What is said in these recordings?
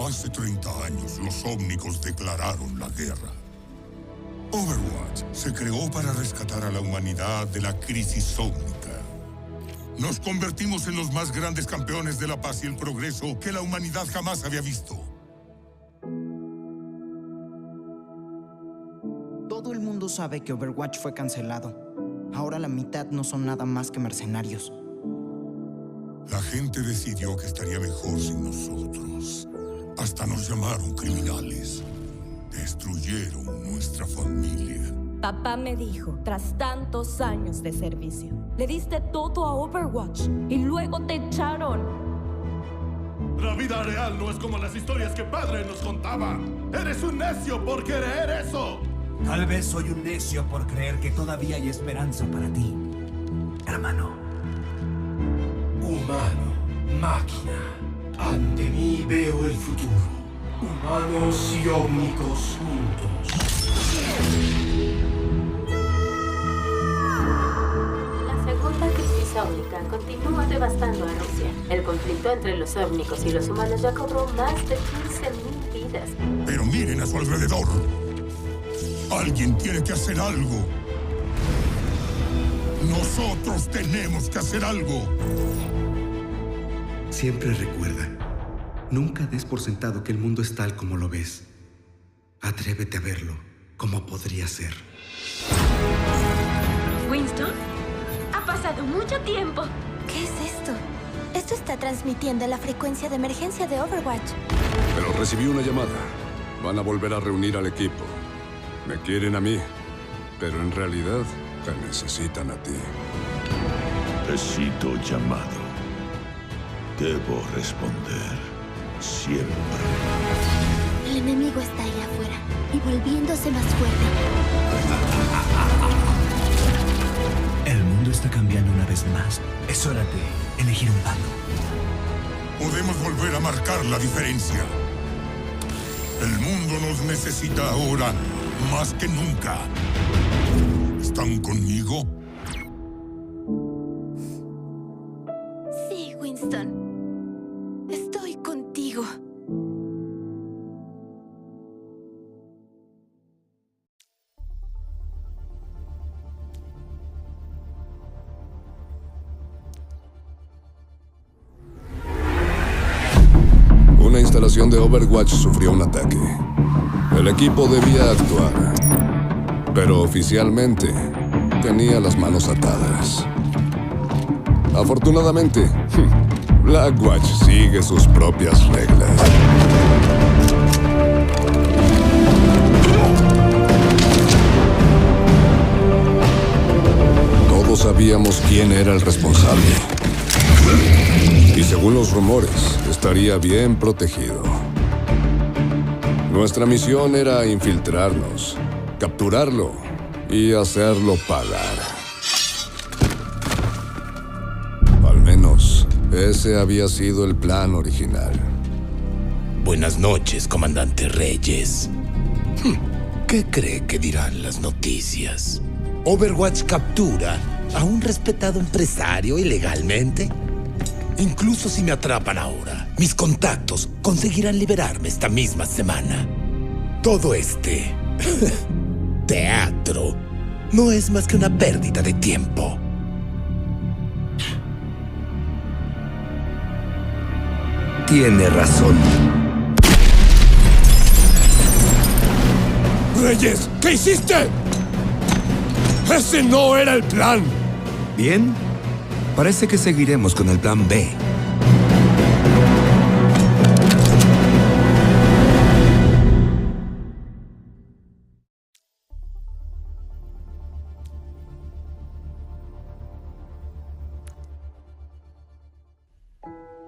Hace 30 años, los ómnicos declararon la guerra. Overwatch se creó para rescatar a la humanidad de la crisis ómnica. Nos convertimos en los más grandes campeones de la paz y el progreso que la humanidad jamás había visto. Todo el mundo sabe que Overwatch fue cancelado. Ahora la mitad no son nada más que mercenarios. La gente decidió que estaría mejor sin nosotros. Hasta nos llamaron criminales. Destruyeron nuestra familia. Papá me dijo, tras tantos años de servicio, le diste todo a Overwatch y luego te echaron. La vida real no es como las historias que padre nos contaba. Eres un necio por querer eso. Tal vez soy un necio por creer que todavía hay esperanza para ti, hermano. Humano, máquina, ante mí veo el futuro. Humanos y ómnicos juntos. La segunda crisis ómnica continúa devastando a Rusia. El conflicto entre los ómnicos y los humanos ya cobró más de 15.000 vidas. Pero miren a su alrededor. Alguien tiene que hacer algo. Nosotros tenemos que hacer algo. Siempre recuerda, nunca des por sentado que el mundo es tal como lo ves. Atrévete a verlo como podría ser. ¿Winston? Ha pasado mucho tiempo. ¿Qué es esto? Esto está transmitiendo la frecuencia de emergencia de Overwatch. Pero recibí una llamada. Van a volver a reunir al equipo. Me quieren a mí, pero en realidad te necesitan a ti. Necesito llamado. Debo responder siempre. El enemigo está ahí afuera y volviéndose más fuerte. El mundo está cambiando una vez más. Es hora de elegir un bando. Podemos volver a marcar la diferencia. El mundo nos necesita ahora más que nunca. ¿Están conmigo? Sí, Winston. Estoy contigo. Una instalación de Overwatch sufrió un ataque. El equipo debía actuar, pero oficialmente tenía las manos atadas. Afortunadamente, Blackwatch sigue sus propias reglas. Todos sabíamos quién era el responsable. Y según los rumores, estaría bien protegido. Nuestra misión era infiltrarnos, capturarlo y hacerlo pagar. Al menos, ese había sido el plan original. Buenas noches, comandante Reyes. ¿Qué cree que dirán las noticias? ¿Overwatch captura a un respetado empresario ilegalmente? Incluso si me atrapan ahora, mis contactos conseguirán liberarme esta misma semana. Todo este teatro no es más que una pérdida de tiempo. Tiene razón. ¡Reyes! ¿Qué hiciste? ¡Ese no era el plan! Bien, parece que seguiremos con el plan B.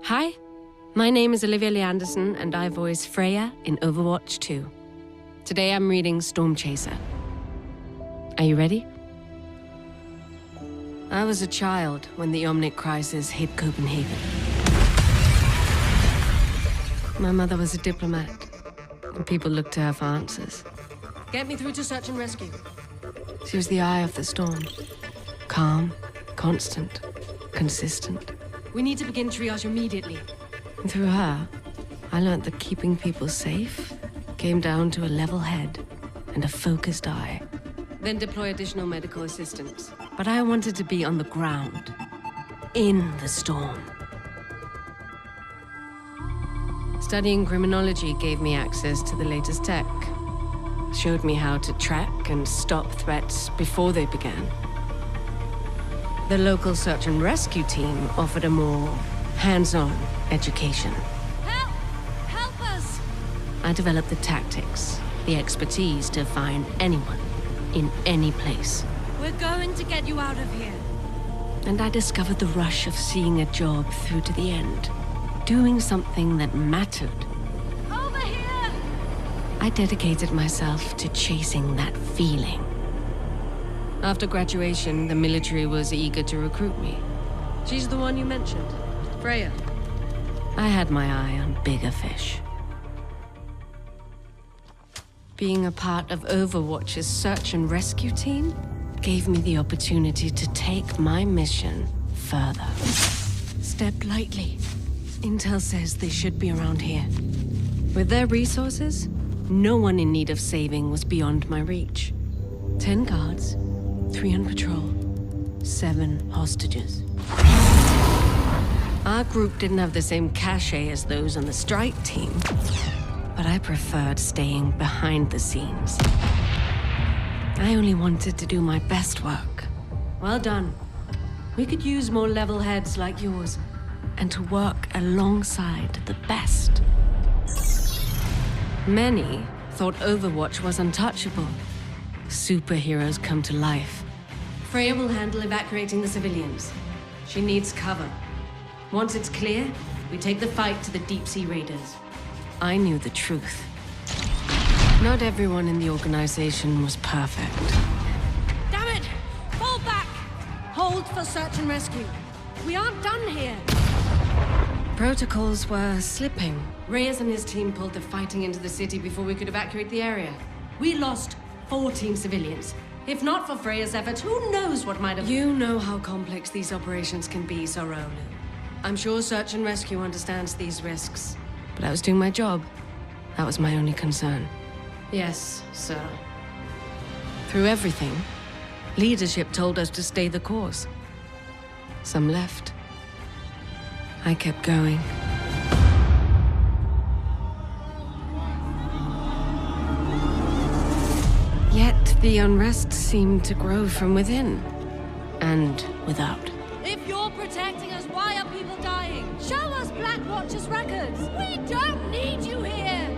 Hi, my name is Olivia Lee Anderson, and I voice Freya in Overwatch 2. Today I'm reading Storm Chaser. Are you ready? I was a child when the Omnic crisis hit Copenhagen. My mother was a diplomat, and people looked to her for answers. Get me through to search and rescue. She was the eye of the storm. Calm, constant, consistent. We need to begin triage immediately. And through her, I learned that keeping people safe came down to a level head and a focused eye. Then deploy additional medical assistance. But I wanted to be on the ground, in the storm. Studying criminology gave me access to the latest tech. Showed me how to track and stop threats before they began. The local search and rescue team offered a more hands-on education. Help! Help us! I developed the tactics, the expertise to find anyone in any place. We're going to get you out of here. And I discovered the rush of seeing a job through to the end. Doing something that mattered. Over here! I dedicated myself to chasing that feeling. After graduation, the military was eager to recruit me. She's the one you mentioned, Freya. I had my eye on bigger fish. Being a part of Overwatch's search and rescue team gave me the opportunity to take my mission further. Step lightly. Intel says they should be around here. With their resources, no one in need of saving was beyond my reach. 10 guards, 3 on patrol, 7 hostages. Our group didn't have the same cachet as those on the strike team, but I preferred staying behind the scenes. I only wanted to do my best work. Well done. We could use more level heads like yours, and to work alongside the best. Many thought Overwatch was untouchable. Superheroes come to life. Freya will handle evacuating the civilians. She needs cover. Once it's clear, we take the fight to the deep-sea raiders. I knew the truth. Not everyone in the organization was perfect. Damn it! Fall back! Hold for search and rescue. We aren't done here. Protocols were slipping. Reyes and his team pulled the fighting into the city before we could evacuate the area. We lost 14 civilians. If not for Freya's efforts, who knows what might have... You know how complex these operations can be, Sorolu. I'm sure Search and Rescue understands these risks. But I was doing my job. That was my only concern. Yes, sir. Through everything, leadership told us to stay the course. Some left. I kept going. Yet the unrest seemed to grow from within and without. If you're protecting us, why are people dying? Show us Blackwatch's records. We don't need you here.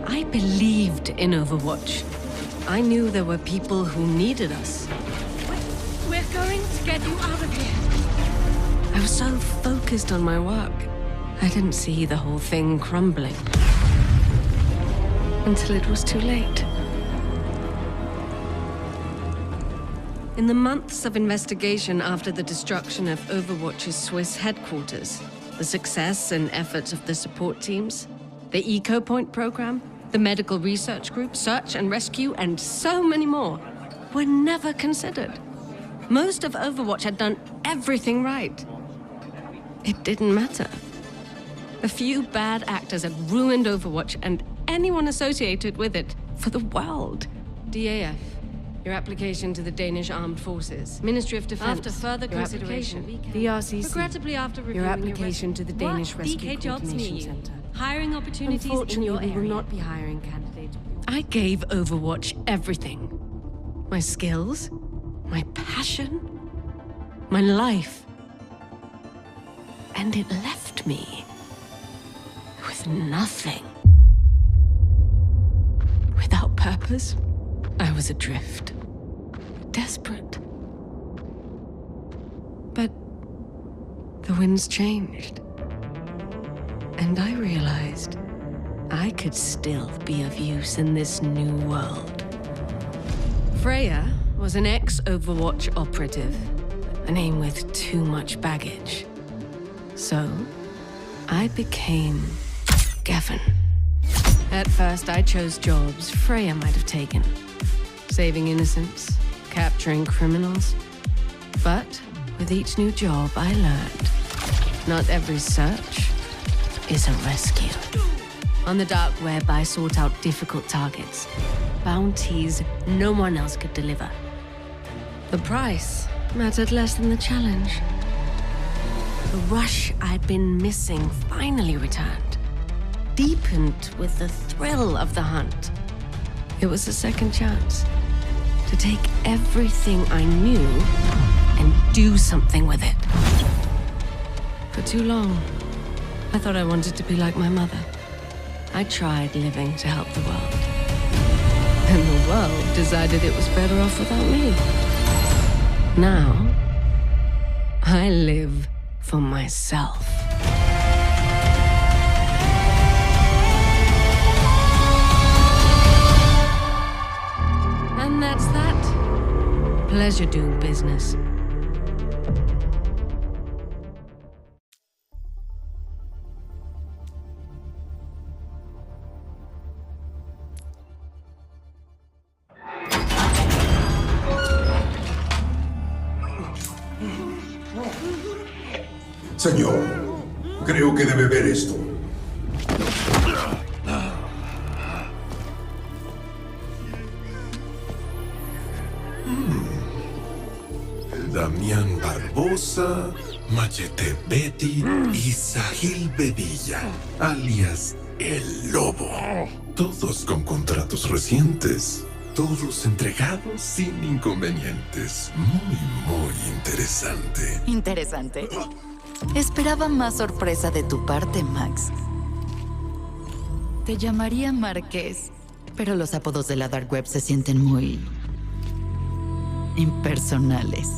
I believed in Overwatch. I knew there were people who needed us. We're going to get you out of here. I was so focused on my work, I didn't see the whole thing crumbling. Until it was too late. In the months of investigation after the destruction of Overwatch's Swiss headquarters, the success and efforts of the support teams, the Eco Point program, the medical research group, search and rescue, and so many more were never considered. Most of Overwatch had done everything right. It didn't matter. A few bad actors had ruined Overwatch and anyone associated with it for the world. DAF, your application to the Danish Armed Forces. Ministry of Defense. After further consideration, the RCC. Regrettably, after reviewing your application to the Danish Rescue Coordination Center. Hiring opportunities in your area. We will not be hiring candidates. I gave Overwatch everything. My skills, my passion, my life. And it left me with nothing. Without purpose, I was adrift. Desperate. But the winds changed. And I realized I could still be of use in this new world. Freya was an ex-Overwatch operative, a name with too much baggage. So, I became Gavin. At first, I chose jobs Freya might have taken. Saving innocents, capturing criminals. But with each new job, I learned not every search is a rescue. On the dark web, I sought out difficult targets. Bounties no one else could deliver. The price mattered less than the challenge. The rush I'd been missing finally returned, deepened with the thrill of the hunt. It was a second chance to take everything I knew and do something with it. For too long, I thought I wanted to be like my mother. I tried living to help the world. And the world decided it was better off without me. Now, I live for myself. And that's that. Pleasure doing business. Señor, creo que debe ver esto. Damián Barbosa, Machete Betty y Sahil Bedilla, alias El Lobo. Todos con contratos recientes. Todos entregados sin inconvenientes. Muy interesante. Interesante. Esperaba más sorpresa de tu parte, Max. Te llamaría Marqués, pero los apodos de la Dark Web se sienten muy impersonales.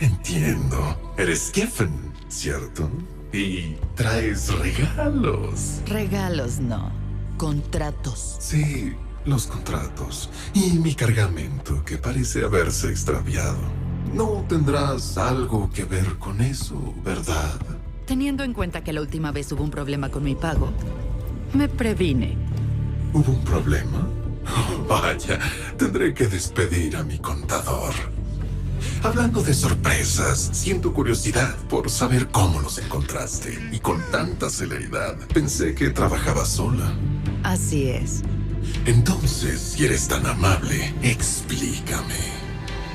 Entiendo. Eres Geffen, ¿cierto? Y traes regalos. Regalos no, contratos. Sí, los contratos. Y mi cargamento, que parece haberse extraviado. No tendrás algo que ver con eso, ¿verdad? Teniendo en cuenta que la última vez hubo un problema con mi pago, me previne. ¿Hubo un problema? Oh, vaya, tendré que despedir a mi contador. Hablando de sorpresas, siento curiosidad por saber cómo los encontraste. Y con tanta celeridad, pensé que trabajabas sola. Así es. Entonces, si eres tan amable, explícame.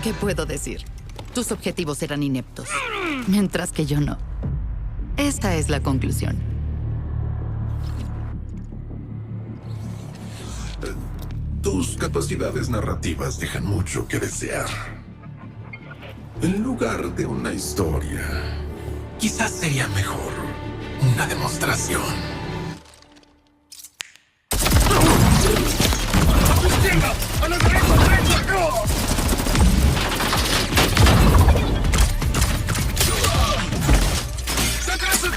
¿Qué puedo decir? Tus objetivos eran ineptos, mientras que yo no. Esta es la conclusión. Tus capacidades narrativas dejan mucho que desear. En lugar de una historia, quizás sería mejor una demostración. ¡A tu izquierda! ¡A la derecha! ¡A la derecha! ¡Detrás de ti!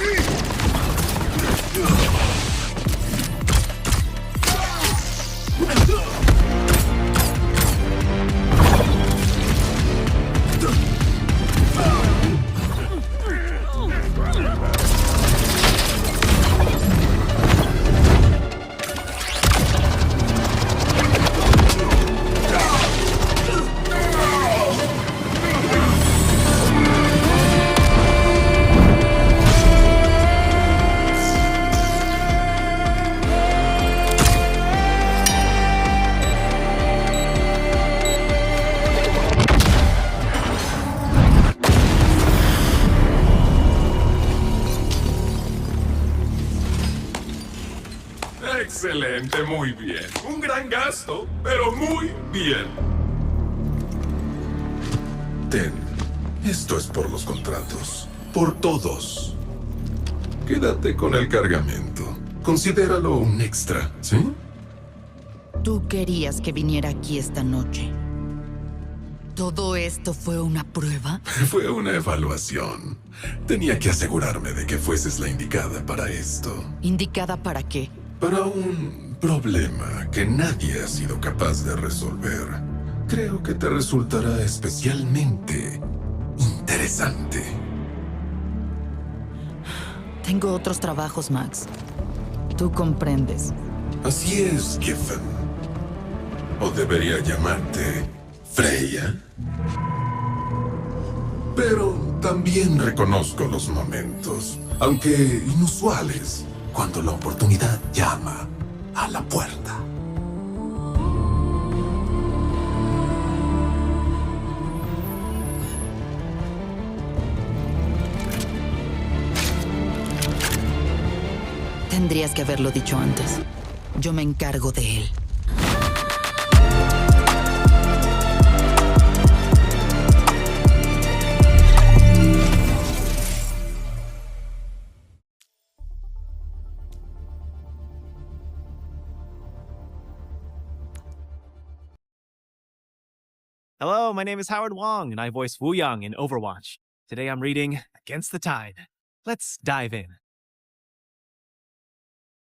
Excelente, muy bien. Un gran gasto, pero muy bien. Ten, esto es por los contratos. Por todos. Quédate con el cargamento. Considéralo un extra, ¿sí? Tú querías que viniera aquí esta noche. ¿Todo esto fue una prueba? Fue una evaluación. Tenía que asegurarme de que fueses la indicada para esto. ¿Indicada para qué? Para un problema que nadie ha sido capaz de resolver. Creo que te resultará especialmente interesante. Tengo otros trabajos, Max. Tú comprendes. Así es, Geffen. O debería llamarte Freya. Pero también reconozco los momentos, aunque inusuales, cuando la oportunidad llama a la puerta. Tendrías que haberlo dicho antes. Yo me encargo de él. Hello, my name is Howard Wong, and I voice Wu Yang in Overwatch. Today I'm reading Against the Tide. Let's dive in.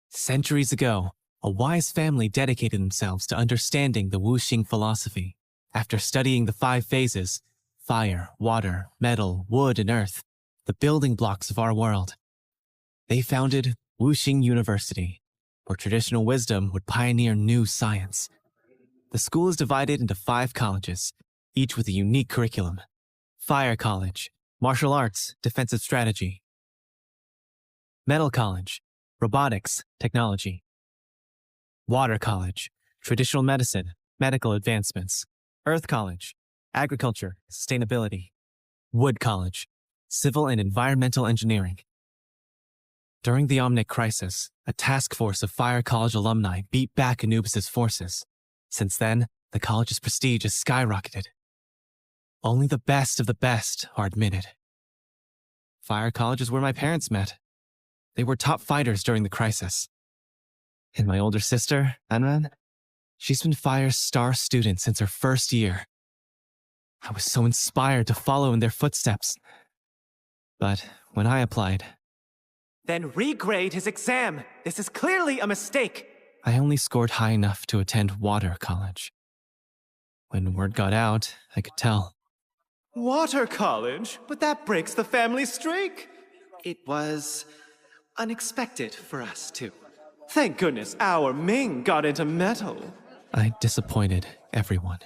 Centuries ago, a wise family dedicated themselves to understanding the Wuxing philosophy. After studying the 5 phases, fire, water, metal, wood, and earth, the building blocks of our world, they founded Wuxing University, where traditional wisdom would pioneer new science. The school is divided into 5 colleges, each with a unique curriculum. Fire College, Martial Arts, Defensive Strategy. Metal College, Robotics, Technology. Water College, Traditional Medicine, Medical Advancements. Earth College, Agriculture, Sustainability. Wood College, Civil and Environmental Engineering. During the Omnic Crisis, a task force of Fire College alumni beat back Anubis' forces. Since then, the college's prestige has skyrocketed. Only the best of the best are admitted. Fire College is where my parents met. They were top fighters during the crisis. And my older sister, Anran, she's been Fire's star student since her first year. I was so inspired to follow in their footsteps. But when I applied... Then regrade his exam! This is clearly a mistake! I only scored high enough to attend Water College. When word got out, I could tell. Water College? But that breaks the family streak! It was unexpected for us, too. Thank goodness our Ming got into metal. I disappointed everyone.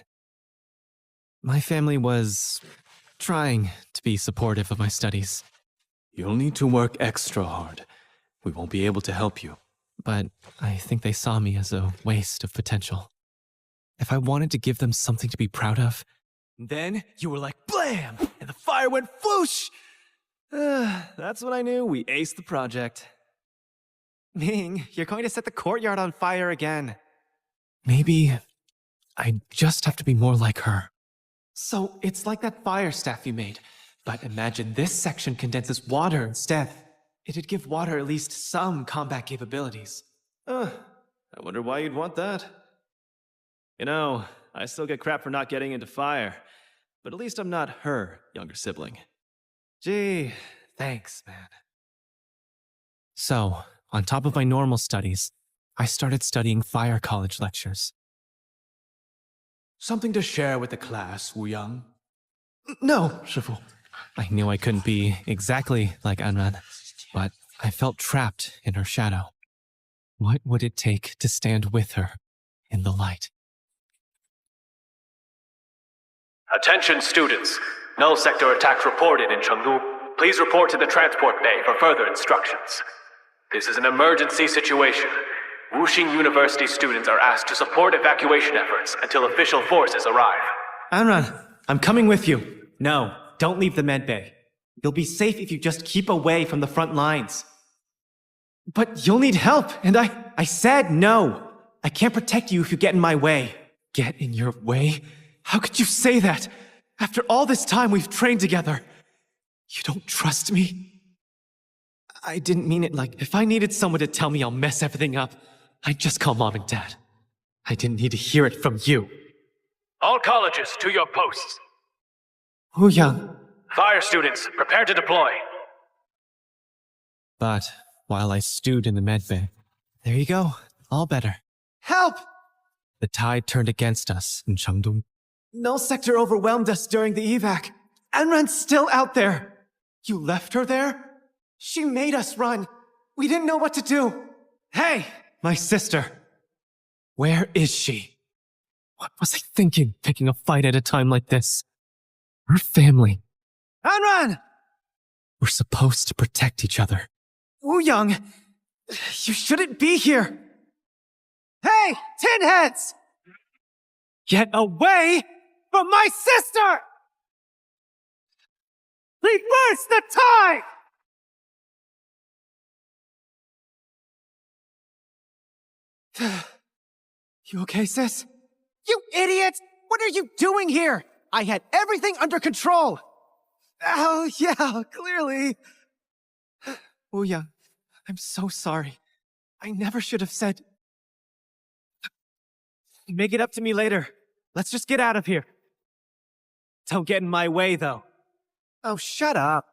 My family was trying to be supportive of my studies. You'll need to work extra hard. We won't be able to help you. But I think they saw me as a waste of potential. If I wanted to give them something to be proud of, then you were like blam, and the fire went whoosh! That's when I knew we aced the project. Ming, you're going to set the courtyard on fire again. Maybe I just have to be more like her. So it's like that fire staff you made, but imagine this section condenses water instead. It'd give water at least some combat capabilities. I wonder why you'd want that. You know, I still get crap for not getting into fire, but at least I'm not her younger sibling. Gee, thanks, man. So, on top of my normal studies, I started studying Fire College lectures. Something to share with the class, Wu Yang? No, Shifu. I knew I couldn't be exactly like Anran, but I felt trapped in her shadow. What would it take to stand with her in the light? Attention students. Null sector attack reported in Chengdu. Please report to the transport bay for further instructions. This is an emergency situation. Wuxing University students are asked to support evacuation efforts until official forces arrive. Anran, I'm coming with you. No, don't leave the med bay. You'll be safe if you just keep away from the front lines. But you'll need help, and I said no. I can't protect you if you get in my way. Get in your way? How could you say that? After all this time we've trained together. You don't trust me? I didn't mean it like, if I needed someone to tell me I'll mess everything up, I'd just call Mom and Dad. I didn't need to hear it from you. All colleges to your posts. Wu Yang. Fire students, prepare to deploy. But while I stewed in the med bay, there you go, all better. Help! The tide turned against us in Chengdu. Null sector overwhelmed us during the evac. Anran's still out there. You left her there? She made us run. We didn't know what to do. Hey, my sister. Where is she? What was I thinking, picking a fight at a time like this? Her family. Anran! We're supposed to protect each other. Wu Yang, You shouldn't be here! Hey, tin heads! Get away from my sister! Reverse the tide! You okay, sis? You idiot! What are you doing here? I had everything under control! Oh, yeah, clearly. Wooyoung, I'm so sorry. I never should have said... Make it up to me later. Let's just get out of here. Don't get in my way, though. Oh, shut up.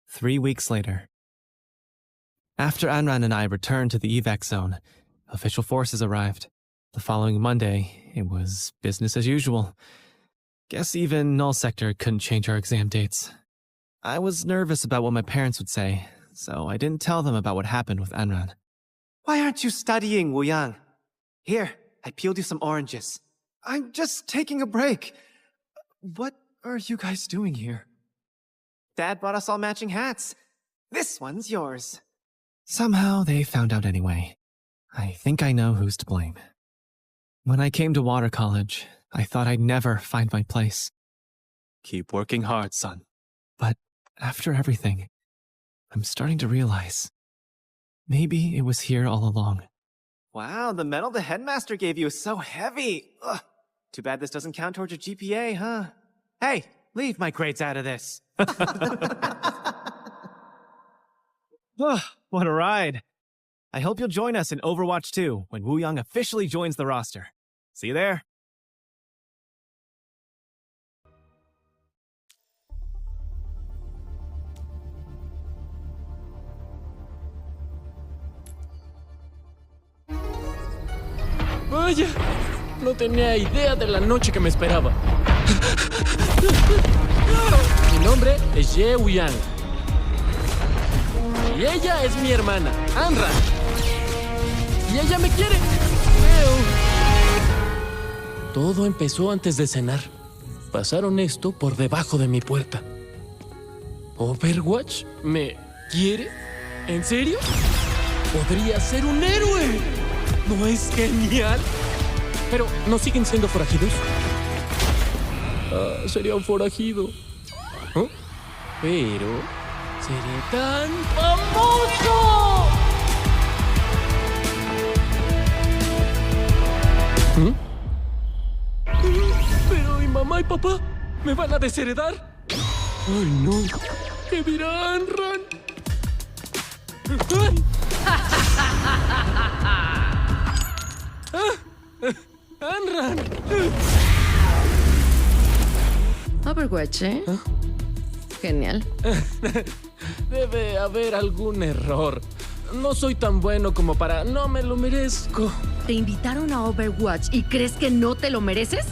3 weeks later. After Anran and I returned to the evac zone, official forces arrived. The following Monday, it was business as usual. Guess even Null Sector couldn't change our exam dates. I was nervous about what my parents would say, so I didn't tell them about what happened with Anran. Why aren't you studying, Wooyoung? Here, I peeled you some oranges. I'm just taking a break. What are you guys doing here? Dad bought us all matching hats. This one's yours. Somehow they found out anyway. I think I know who's to blame. When I came to Water College, I thought I'd never find my place. Keep working hard, son. But after everything, I'm starting to realize maybe it was here all along. Wow, the medal the headmaster gave you is so heavy. Ugh. Too bad this doesn't count towards your GPA, huh? Hey, leave my grades out of this. What a ride. I hope you'll join us in Overwatch 2 when Wooyoung officially joins the roster. See you there. Vaya, no tenía idea de la noche que me esperaba. Mi nombre es Ye Wooyoung. Y ella es mi hermana, Anran. Y ella me quiere. Todo empezó antes de cenar. Pasaron esto por debajo de mi puerta. ¿Overwatch me quiere? ¿En serio? ¡Podría ser un héroe! ¿No es genial? Pero, ¿no siguen siendo forajidos? Sería un forajido. ¿Oh? Pero... ¡seré tan famoso! ¿Mm? Pero mi mamá y papá me van a desheredar. ¡Ay, no! ¿Qué dirá Anran? ¡Anran! Overwatch, ¿eh? ¿Ah? Genial. Debe haber algún error. No soy tan bueno como para... No me lo merezco. ¿Te invitaron a Overwatch y crees que no te lo mereces?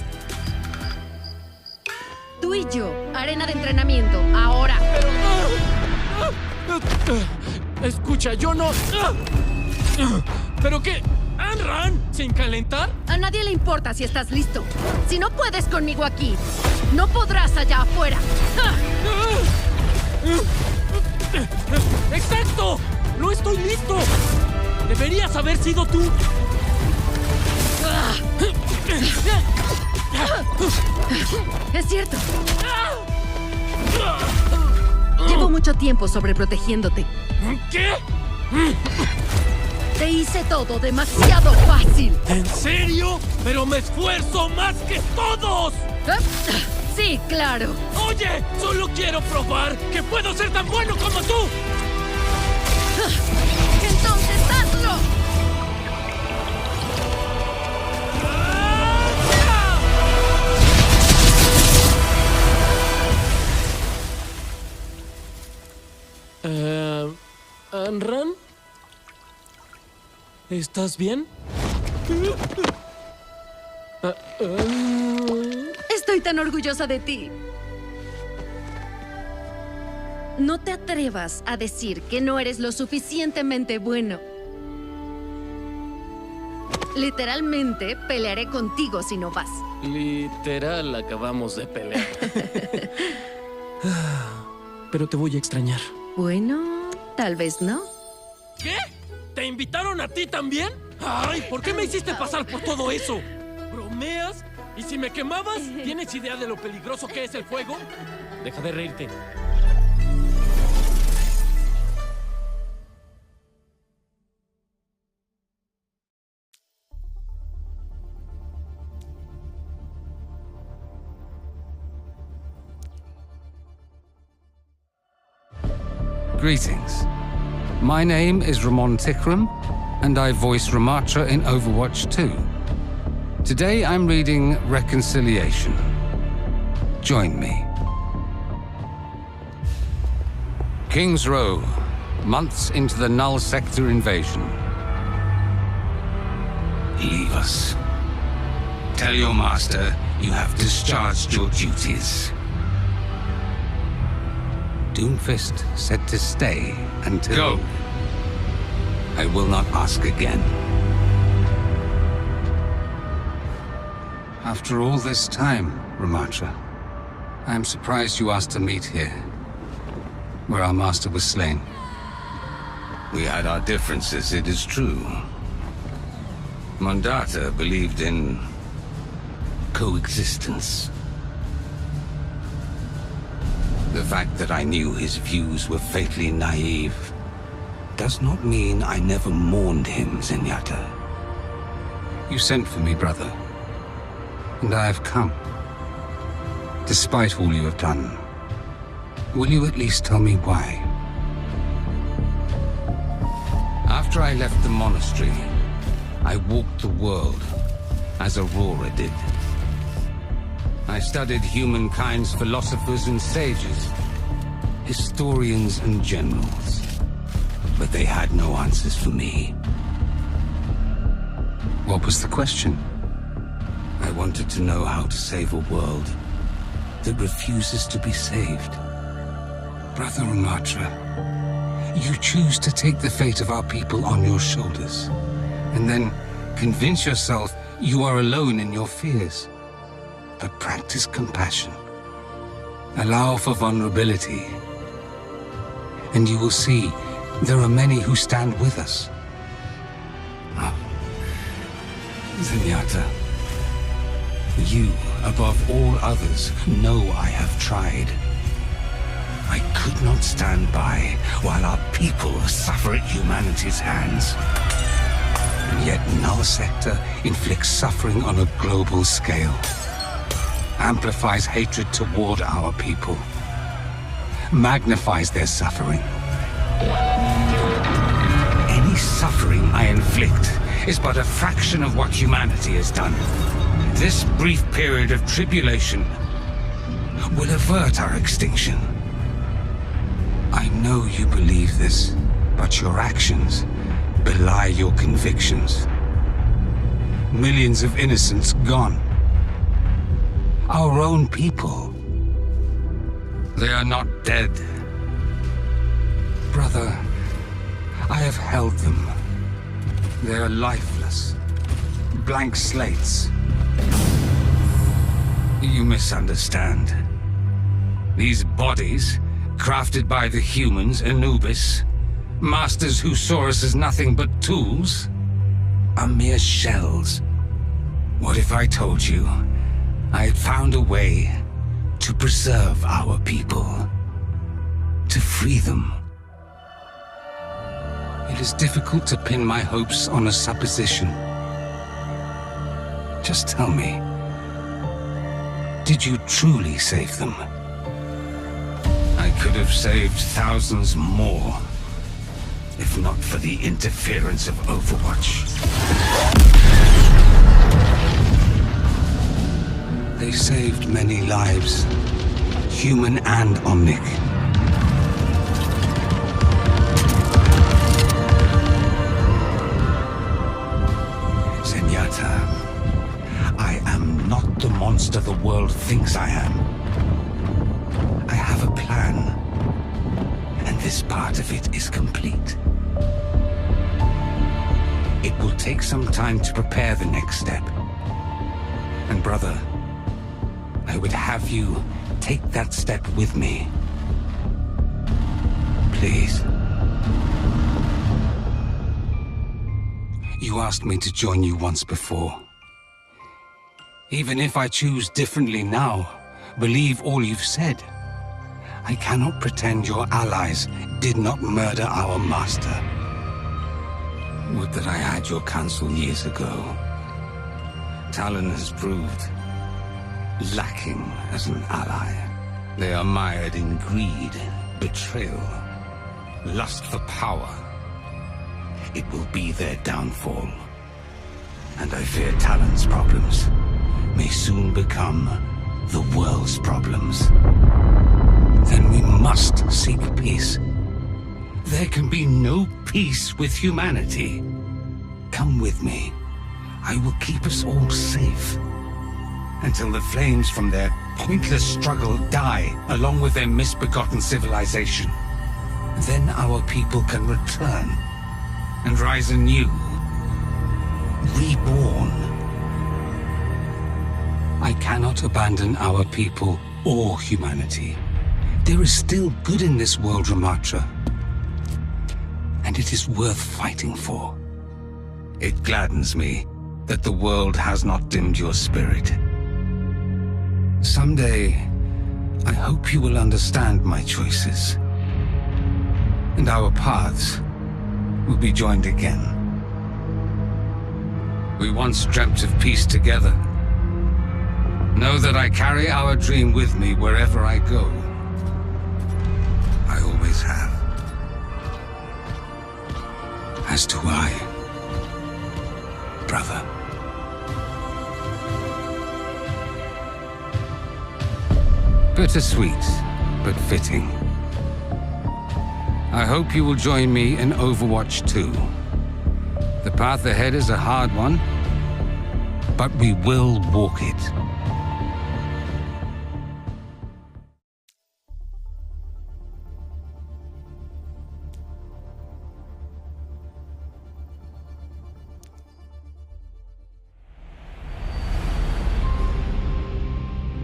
Tú y yo, arena de entrenamiento, ahora. Pero... escucha, yo no... ¿Pero qué? ¿Anran? ¿Sin calentar? A nadie le importa si estás listo. Si no puedes conmigo aquí, no podrás allá afuera. ¡Exacto! ¡No estoy listo! ¡Deberías haber sido tú! Es cierto. Llevo mucho tiempo sobreprotegiéndote. ¿Qué? Te hice todo demasiado fácil. ¿En serio? ¡Pero me esfuerzo más que todos! Sí, claro. Oye, solo quiero probar que puedo ser tan bueno como tú. ¡Entonces hazlo! ¿Anran? ¿Estás bien? Estoy tan orgullosa de ti. No te atrevas a decir que no eres lo suficientemente bueno. Literalmente pelearé contigo si no vas. Literal, acabamos de pelear. Pero te voy a extrañar. Bueno, tal vez no. ¿Qué? ¿Te invitaron a ti también? ¡Ay! ¿Por qué me hiciste pasar por todo eso? ¿Bromeas? ¿Y si me quemabas? ¿Tienes idea de lo peligroso que es el fuego? Deja de reírte. Greetings. My name is Ramon Tikram, and I voice Ramatra in Overwatch 2. Today I'm reading Reconciliation. Join me. King's Row, months into the Null Sector invasion. Leave us. Tell your master you have discharged your duties. Doomfist said to stay until... Go! I will not ask again. After all this time, Ramatra, I am surprised you asked to meet here, where our master was slain. We had our differences, it is true. Mondata believed in coexistence. The fact that I knew his views were fatally naive does not mean I never mourned him, Zenyatta. You sent for me, brother, and I have come. Despite all you have done, will you at least tell me why? After I left the monastery, I walked the world, as Aurora did. I studied humankind's philosophers and sages, historians and generals, but they had no answers for me. What was the question? I wanted to know how to save a world that refuses to be saved. Brother Ramatra, you choose to take the fate of our people on your shoulders, and then convince yourself you are alone in your fears. But practice compassion. Allow for vulnerability. And you will see there are many who stand with us. Zenyatta, you, above all others, know I have tried. I could not stand by while our people suffer at humanity's hands. And yet Null Sector inflicts suffering on a global scale. Amplifies hatred toward our people. Magnifies their suffering. Any suffering I inflict is but a fraction of what humanity has done. This brief period of tribulation will avert our extinction. I know you believe this, but your actions belie your convictions. Millions of innocents gone. Our own people. They are not dead. Brother, I have held them. They are lifeless. Blank slates. You misunderstand. These bodies, crafted by the humans, Anubis, masters who saw us as nothing but tools, are mere shells. What if I told you I had found a way to preserve our people, to free them? It is difficult to pin my hopes on a supposition. Just tell me, did you truly save them? I could have saved thousands more, if not for the interference of Overwatch. They saved many lives, human and omnic. Zenyatta, I am not the monster the world thinks I am. I have a plan, and this part of it is complete. It will take some time to prepare the next step. And brother, I would have you take that step with me. Please. you asked me to join you once before. Even if I choose differently now, believe all you've said, I cannot pretend your allies did not murder our master. Would that I had your counsel years ago. Talon has proved lacking as an ally. They are mired in greed, betrayal, lust for power. It will be their downfall. And I fear Talon's problems may soon become the world's problems. Then we must seek peace. There can be no peace with humanity. Come with me. I will keep us all safe until the flames from their pointless struggle die along with their misbegotten civilization. Then our people can return and rise anew, reborn. I cannot abandon our people or humanity. There is still good in this world, Ramatra, and it is worth fighting for. It gladdens me that the world has not dimmed your spirit. Someday, I hope you will understand my choices, and our paths will be joined again. We once dreamt of peace together. Know that I carry our dream with me wherever I go. I always have. As do I, brother. Bittersweet, but fitting. I hope you will join me in Overwatch 2. The path ahead is a hard one, but we will walk it.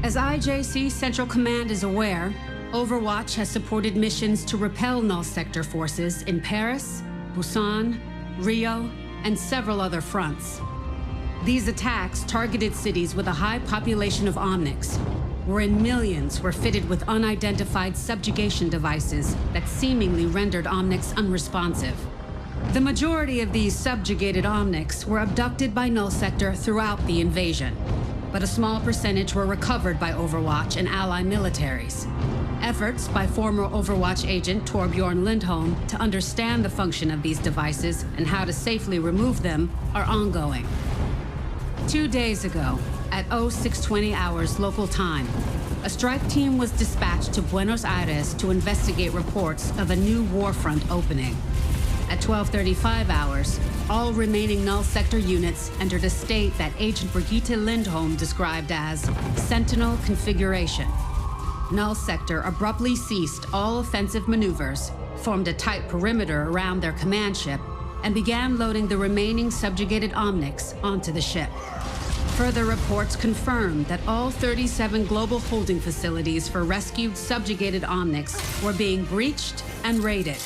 As IJC Central Command is aware, Overwatch has supported missions to repel Null Sector forces in Paris, Busan, Rio, and several other fronts. These attacks targeted cities with a high population of Omnics, wherein millions were fitted with unidentified subjugation devices that seemingly rendered Omnics unresponsive. The majority of these subjugated Omnics were abducted by Null Sector throughout the invasion, but a small percentage were recovered by Overwatch and ally militaries. Efforts by former Overwatch agent Torbjorn Lindholm to understand the function of these devices and how to safely remove them are ongoing. 2 days ago, at 0620 hours local time, a strike team was dispatched to Buenos Aires to investigate reports of a new warfront opening. At 12:35 hours, all remaining Null Sector units entered a state that Agent Brigitte Lindholm described as Sentinel configuration. Null Sector abruptly ceased all offensive maneuvers, formed a tight perimeter around their command ship, and began loading the remaining subjugated Omnics onto the ship. Further reports confirmed that all 37 global holding facilities for rescued subjugated Omnics were being breached and raided.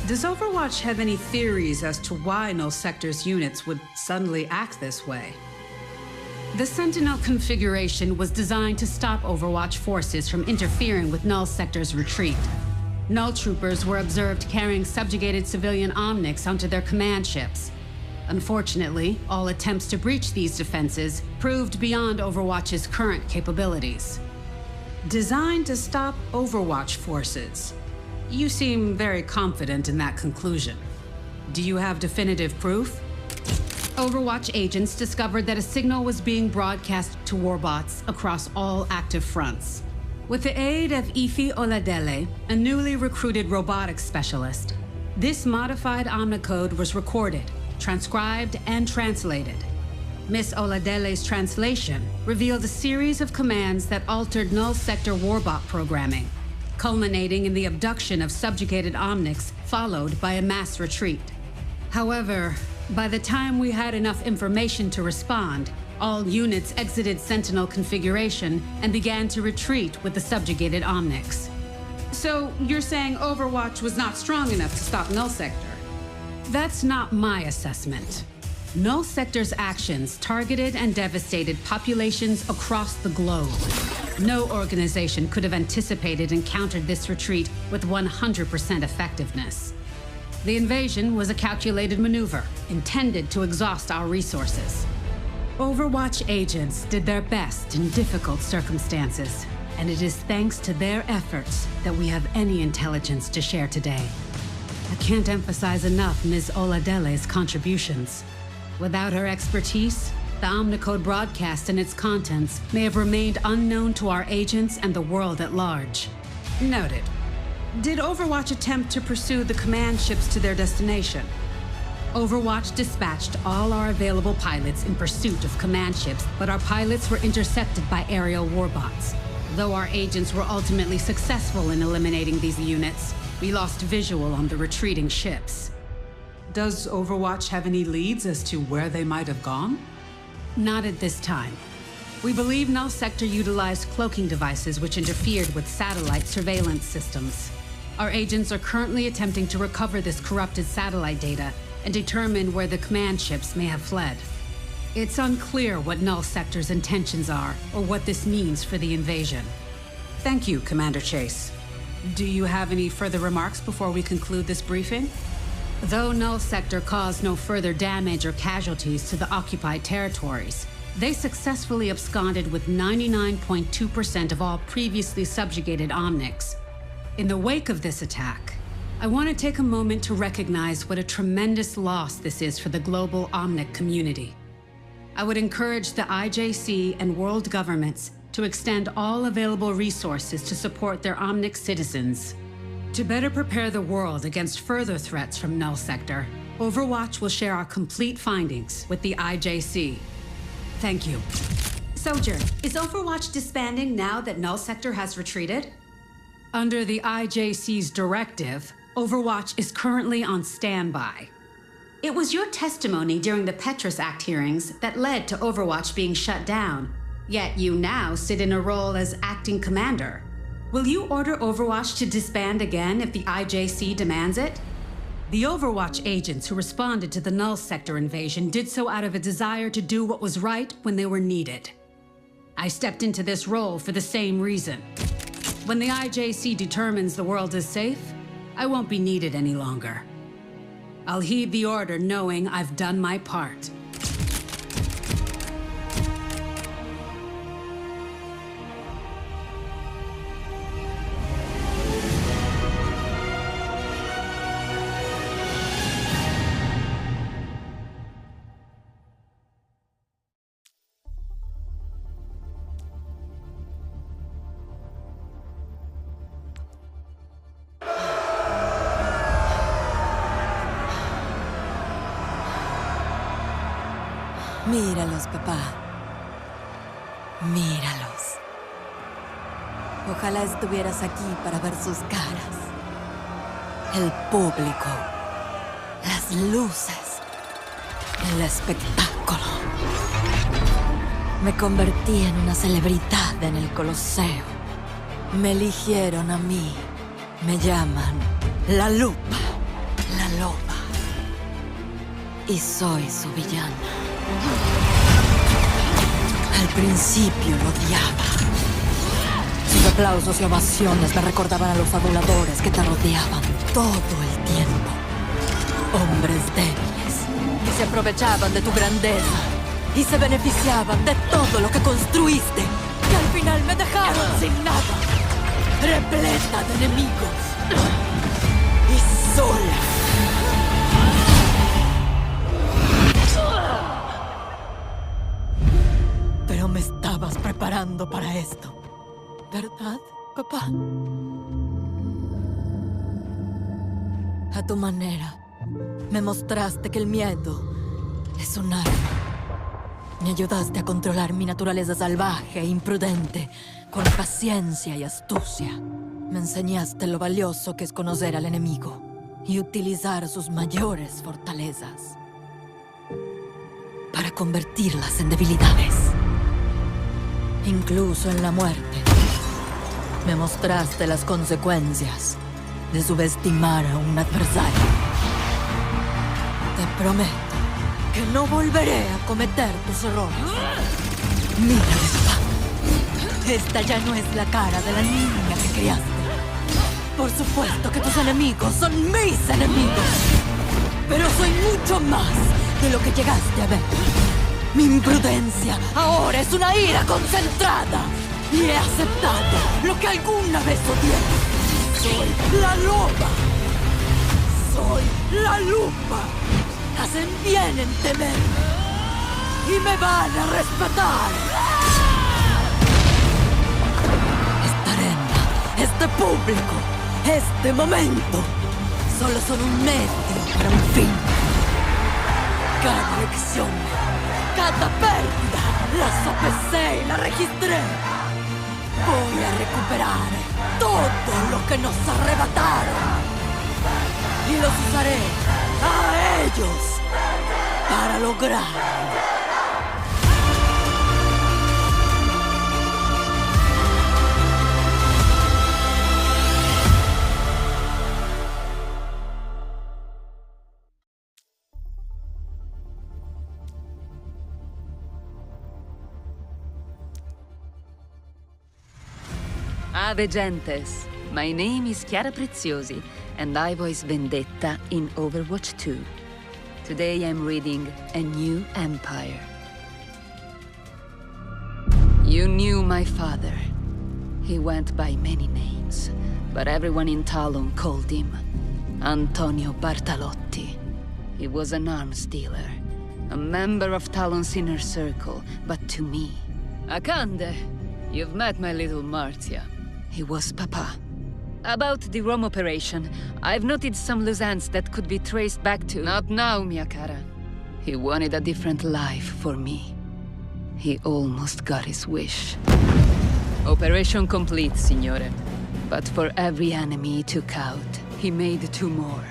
Does Overwatch have any theories as to why Null Sector's units would suddenly act this way? The Sentinel configuration was designed to stop Overwatch forces from interfering with Null Sector's retreat. Null troopers were observed carrying subjugated civilian Omnics onto their command ships. Unfortunately, all attempts to breach these defenses proved beyond Overwatch's current capabilities. Designed to stop Overwatch forces. You seem very confident in that conclusion. Do you have definitive proof? Overwatch agents discovered that a signal was being broadcast to warbots across all active fronts. With the aid of Ify Oladele, a newly recruited robotics specialist, this modified omnicode was recorded, transcribed, and translated. Miss Oladele's translation revealed a series of commands that altered Null Sector warbot programming, culminating in the abduction of subjugated Omnics, followed by a mass retreat. However, by the time we had enough information to respond, all units exited Sentinel configuration and began to retreat with the subjugated Omnics. So you're saying Overwatch was not strong enough to stop Null Sector? That's not my assessment. Null Sector's actions targeted and devastated populations across the globe. No organization could have anticipated and countered this retreat with 100% effectiveness. The invasion was a calculated maneuver, intended to exhaust our resources. Overwatch agents did their best in difficult circumstances, and it is thanks to their efforts that we have any intelligence to share today. I can't emphasize enough Ms. Oladele's contributions. Without her expertise, the Omnicode broadcast and its contents may have remained unknown to our agents and the world at large. Noted. Did Overwatch attempt to pursue the command ships to their destination? Overwatch dispatched all our available pilots in pursuit of command ships, but our pilots were intercepted by aerial warbots. Though our agents were ultimately successful in eliminating these units, we lost visual on the retreating ships. Does Overwatch have any leads as to where they might have gone? Not at this time. We believe Null Sector utilized cloaking devices which interfered with satellite surveillance systems. Our agents are currently attempting to recover this corrupted satellite data and determine where the command ships may have fled. It's unclear what Null Sector's intentions are or what this means for the invasion. Thank you, Commander Chase. Do you have any further remarks before we conclude this briefing? Though Null Sector caused no further damage or casualties to the occupied territories, they successfully absconded with 99.2% of all previously subjugated Omnics. In the wake of this attack, I want to take a moment to recognize what a tremendous loss this is for the global Omnic community. I would encourage the IJC and world governments to extend all available resources to support their Omnic citizens. To better prepare the world against further threats from Null Sector, Overwatch will share our complete findings with the IJC. Thank you. Soldier, is Overwatch disbanding now that Null Sector has retreated? Under the IJC's directive, Overwatch is currently on standby. It was your testimony during the Petrus Act hearings that led to Overwatch being shut down. Yet you now sit in a role as acting commander. Will you order Overwatch to disband again if the IJC demands it? The Overwatch agents who responded to the Null Sector invasion did so out of a desire to do what was right when they were needed. I stepped into this role for the same reason. When the IJC determines the world is safe, I won't be needed any longer. I'll heed the order knowing I've done my part. Míralos, papá. Míralos. Ojalá estuvieras aquí para ver sus caras. El público. Las luces. El espectáculo. Me convertí en una celebridad en el Coliseo. Me eligieron a mí. Me llaman la Lupa. La Loba. Y soy su villana. Al principio lo odiaba. Sus aplausos y ovaciones me recordaban a los aduladores que te rodeaban todo el tiempo. Hombres débiles que se aprovechaban de tu grandeza y se beneficiaban de todo lo que construiste. Y al final me dejaron sin nada, repleta de enemigos y sola. Pero me estabas preparando para esto, ¿verdad, papá? A tu manera, me mostraste que el miedo es un arma. Me ayudaste a controlar mi naturaleza salvaje e imprudente con paciencia y astucia. Me enseñaste lo valioso que es conocer al enemigo y utilizar sus mayores fortalezas para convertirlas en debilidades. Incluso en la muerte, me mostraste las consecuencias de subestimar a un adversario. Te prometo que no volveré a cometer tus errores. Mira, papá. Esta ya no es la cara de la niña que criaste. Por supuesto que tus enemigos son mis enemigos. Pero soy mucho más de lo que llegaste a ver. Mi imprudencia ahora es una ira concentrada. Y he aceptado lo que alguna vez odié. Soy la loba. Soy la lupa. Hacen bien en temer. Y me van a respetar. Esta arena, este público, este momento, solo son un medio para un fin. Cada lección, cada pérdida, la sopesé y la registré. Voy a recuperar todo lo que nos arrebataron. Y los usaré a ellos para lograr. Ave gentes, my name is Chiara Preziosi, and I voice Vendetta in Overwatch 2. Today I'm reading A New Empire. You knew my father. He went by many names, but everyone in Talon called him Antonio Bartalotti. He was an arms dealer, a member of Talon's inner circle, but to me... Akande, you've met my little Martia. He was Papa. About the Rome operation, I've noted some loose ends that could be traced back to... Not now, mia cara. He wanted a different life for me. He almost got his wish. Operation complete, signore. But for every enemy he took out, he made 2 more.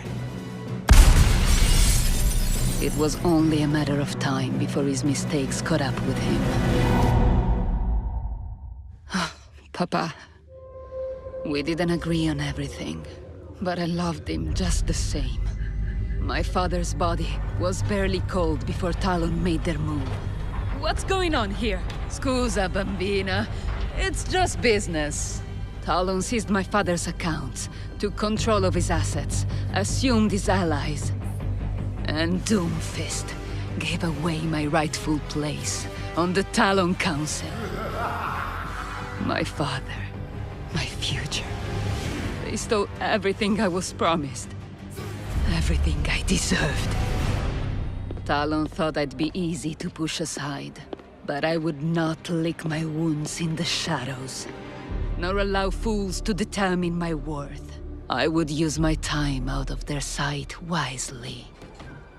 It was only a matter of time before his mistakes caught up with him. Papa... We didn't agree on everything, but I loved him just the same. My father's body was barely cold before Talon made their move. What's going on here? Scusa, bambina. It's just business. Talon seized my father's accounts, took control of his assets, assumed his allies. And Doomfist gave away my rightful place on the Talon Council. My father. My future. They stole everything I was promised. Everything I deserved. Talon thought I'd be easy to push aside, but I would not lick my wounds in the shadows, nor allow fools to determine my worth. I would use my time out of their sight wisely.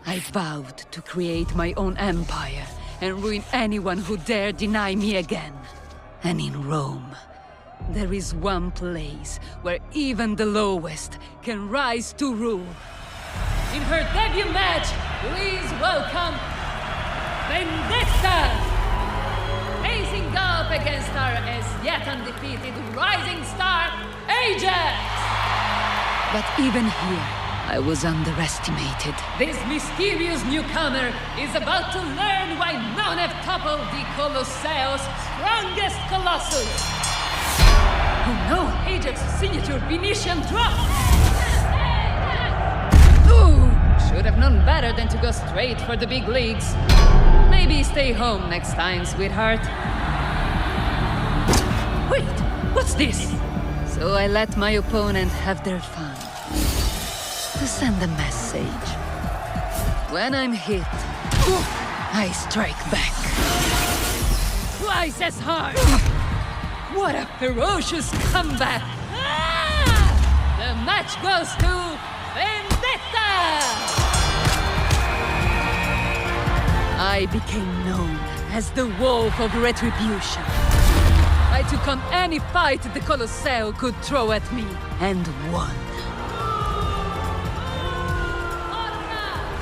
I vowed to create my own empire and ruin anyone who dare deny me again. And in Rome, there is one place where even the lowest can rise to rule. In her debut match, please welcome Vendetta! Facing up against our as yet undefeated rising star, Ajax! But even here, I was underestimated. This mysterious newcomer is about to learn why none have toppled the Colosseum's strongest Colossus! Oh no! Ajax's signature Venetian drop! Ooh! Should have known better than to go straight for the big leagues. Maybe stay home next time, sweetheart. Wait! What's this? So I let my opponent have their fun. To send a message. When I'm hit, I strike back. Twice as hard! What a ferocious comeback! The match goes to Vendetta! I became known as the Wolf of Retribution. I took on any fight the Colosseum could throw at me, and won.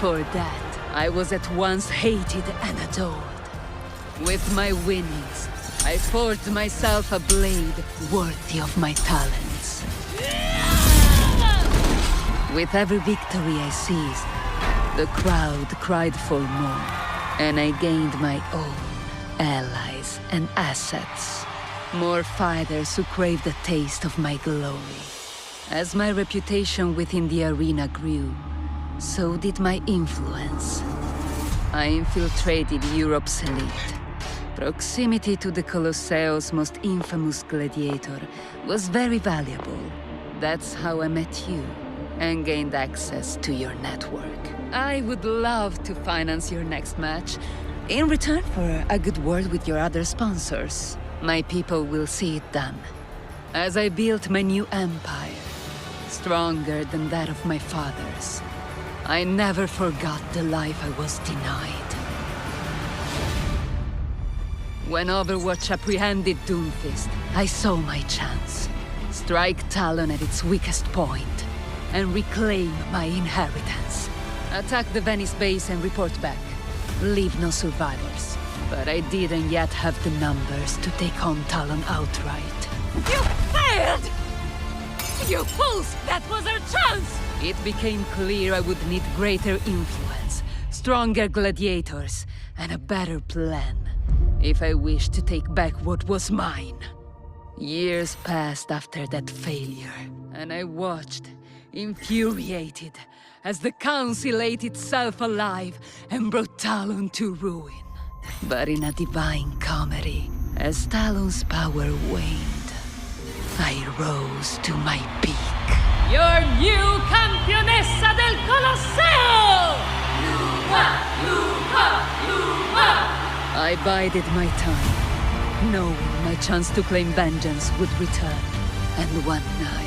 For that, I was at once hated and adored. With my winnings, I forged myself a blade worthy of my talents. With every victory I seized, The crowd cried for more, and I gained my own allies and assets. More fighters who craved a taste of my glory. As my reputation within the arena grew, so did my influence. I infiltrated Europe's elite. Proximity to the Colosseum's most infamous gladiator was very valuable. That's how I met you, and gained access to your network. I would love to finance your next match, in return for a good word with your other sponsors. My people will see it done. As I built my new empire, stronger than that of my father's, I never forgot the life I was denied. When Overwatch apprehended Doomfist, I saw my chance. Strike Talon at its weakest point, and reclaim my inheritance. Attack the Venice base and report back. Leave no survivors. But I didn't yet have the numbers to take on Talon outright. You failed! You fools! That was our chance! It became clear I would need greater influence, stronger gladiators, and a better plan, if I wished to take back what was mine. Years passed after that failure, and I watched, infuriated, as the Council ate itself alive and brought Talon to ruin. But in a divine comedy, as Talon's power waned, I rose to my peak. Your new Campionessa del Colosseo! Lupa! Lupa! Lupa! I bided my time, knowing my chance to claim vengeance would return. And one night,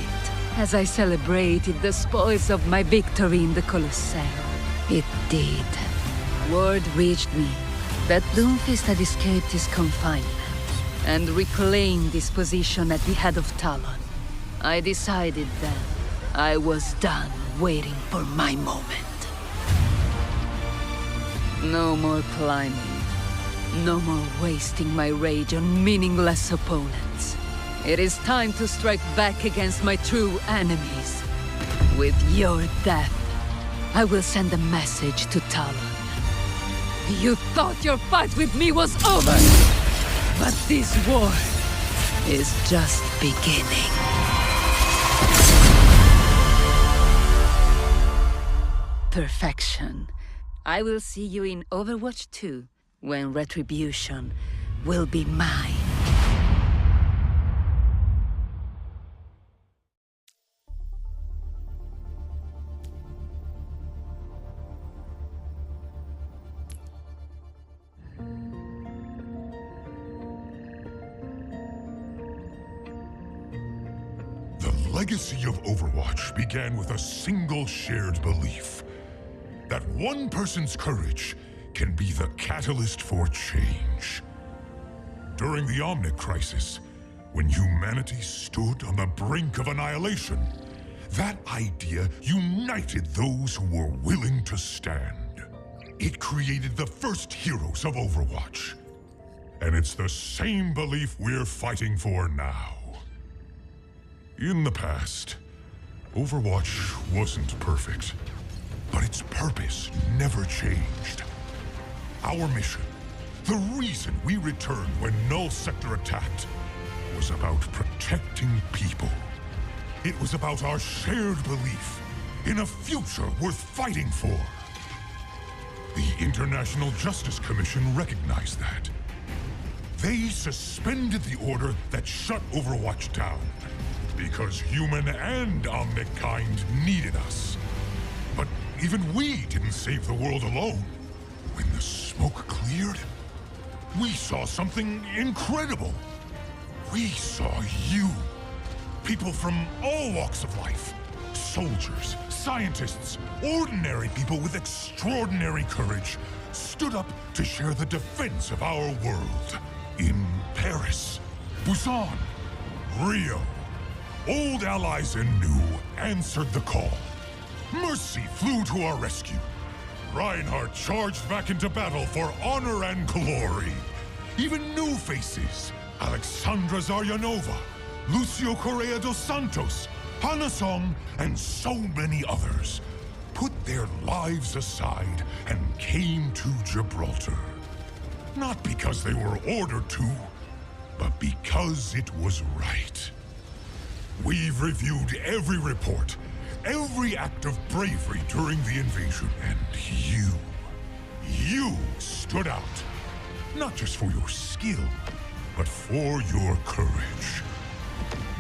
as I celebrated the spoils of my victory in the Colosseum, it did. Word reached me that Doomfist had escaped his confinement and reclaimed his position at the head of Talon. I decided then I was done waiting for my moment. No more climbing. No more wasting my rage on meaningless opponents. It is time to strike back against my true enemies. With your death, I will send a message to Talon. You thought your fight with me was over! But this war is just beginning. Perfection. I will see you in Overwatch 2, when retribution will be mine. The legacy of Overwatch began with a single shared belief. That one person's courage can be the catalyst for change. During the Omnic Crisis, when humanity stood on the brink of annihilation, that idea united those who were willing to stand. It created the first heroes of Overwatch. And it's the same belief we're fighting for now. In the past, Overwatch wasn't perfect, but its purpose never changed. Our mission, the reason we returned when Null Sector attacked, was about protecting people. It was about our shared belief in a future worth fighting for. The International Justice Commission recognized that. They suspended the order that shut Overwatch down, because human and Omnic kind needed us. But even we didn't save the world alone. When the smoke cleared, we saw something incredible. We saw you. People from all walks of life. Soldiers, scientists, ordinary people with extraordinary courage stood up to share the defense of our world. In Paris, Busan, Rio, old allies and new answered the call. Mercy flew to our rescue. Reinhardt charged back into battle for honor and glory. Even new faces, Alexandra Zaryanova, Lucio Correa dos Santos, Hana Song, and so many others, put their lives aside and came to Gibraltar. Not because they were ordered to, but because it was right. We've reviewed every report, every act of bravery during the invasion, and you stood out. Not just for your skill, but for your courage.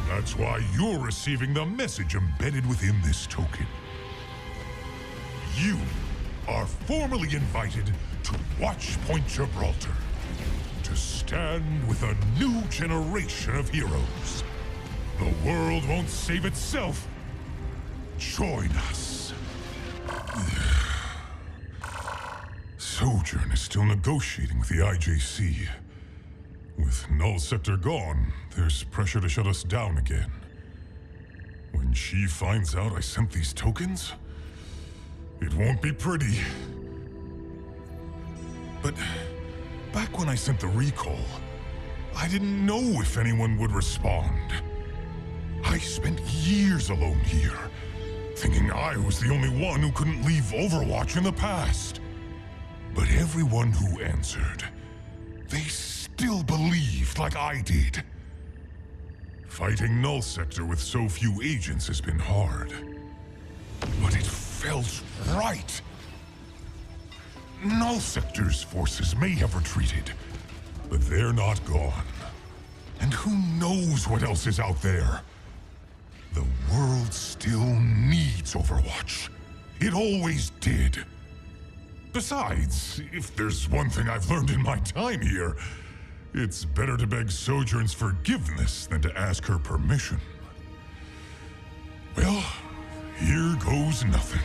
That's why you're receiving the message embedded within this token. You are formally invited to Watch Point Gibraltar, to stand with a new generation of heroes. The world won't save itself. Join us. Sojourn is still negotiating with the IJC. With Null Sector gone, there's pressure to shut us down again. When she finds out I sent these tokens, it won't be pretty. But back when I sent the recall, I didn't know if anyone would respond. I spent years alone here, thinking I was the only one who couldn't leave Overwatch in the past. But everyone who answered, they still believed like I did. Fighting Null Sector with so few agents has been hard. But it felt right. Null Sector's forces may have retreated, but they're not gone. And who knows what else is out there? The world still needs Overwatch. It always did. Besides, if there's one thing I've learned in my time here, it's better to beg Sojourn's forgiveness than to ask her permission. Well, here goes nothing.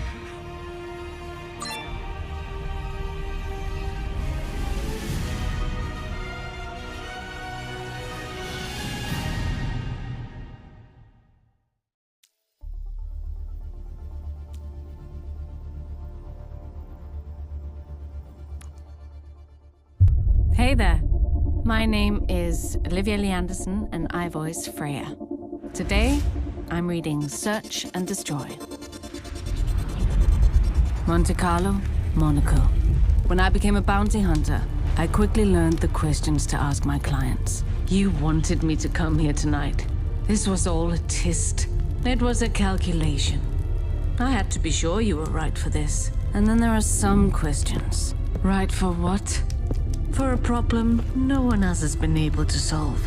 Hey there. My name is Olivia Lee Anderson, and I voice Freya. Today, I'm reading Search and Destroy. Monte Carlo, Monaco. When I became a bounty hunter, I quickly learned the questions to ask my clients. You wanted me to come here tonight. This was all a test. It was a calculation. I had to be sure you were right for this. And then there are some questions. Right for what? For a problem no one else has been able to solve.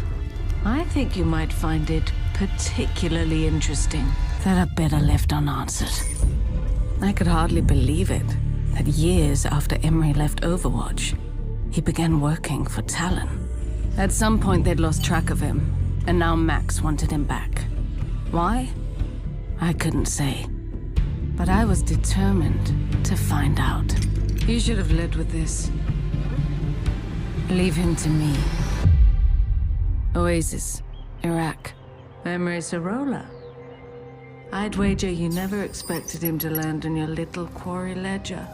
I think you might find it particularly interesting that are better left unanswered. I could hardly believe it, that years after Emery left Overwatch, he began working for Talon. At some point they'd lost track of him, and now Max wanted him back. Why? I couldn't say. But I was determined to find out. You should have led with this. Leave him to me. Oasis, Iraq, Emery Sorolla. I'd wager you never expected him to land on your little quarry ledger.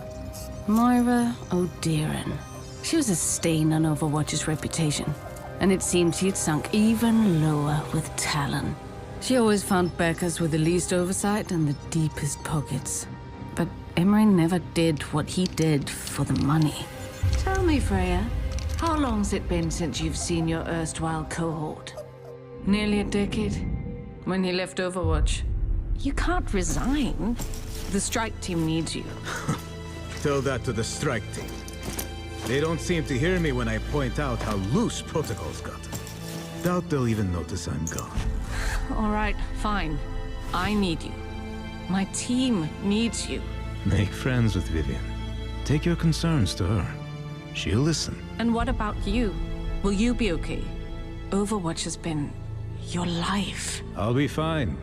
Moira O'Dearin. She was a stain on Overwatch's reputation, and it seemed she'd sunk even lower with Talon. She always found Beckers with the least oversight and the deepest pockets. But Emery never did what he did for the money. Tell me, Freya, how long's it been since you've seen your erstwhile cohort? Nearly a decade. When he left Overwatch. You can't resign. The strike team needs you. Tell that to the strike team. They don't seem to hear me when I point out how loose protocols got. Doubt they'll even notice I'm gone. All right, fine. I need you. My team needs you. Make friends with Vivian. Take your concerns to her. She'll listen. And what about you? Will you be okay? Overwatch has been your life. I'll be fine.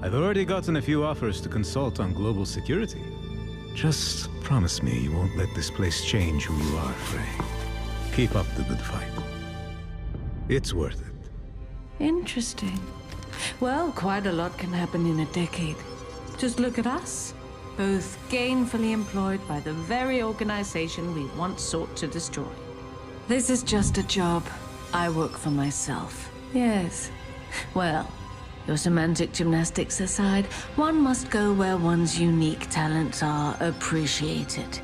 I've already gotten a few offers to consult on global security. Just promise me you won't let this place change who you are, Frey. Keep up the good fight. It's worth it. Interesting. Well, quite a lot can happen in a decade. Just look at us. Both gainfully employed by the very organization we once sought to destroy. This is just a job. I work for myself. Yes. Well, Your semantic gymnastics aside, one must go where one's unique talents are appreciated.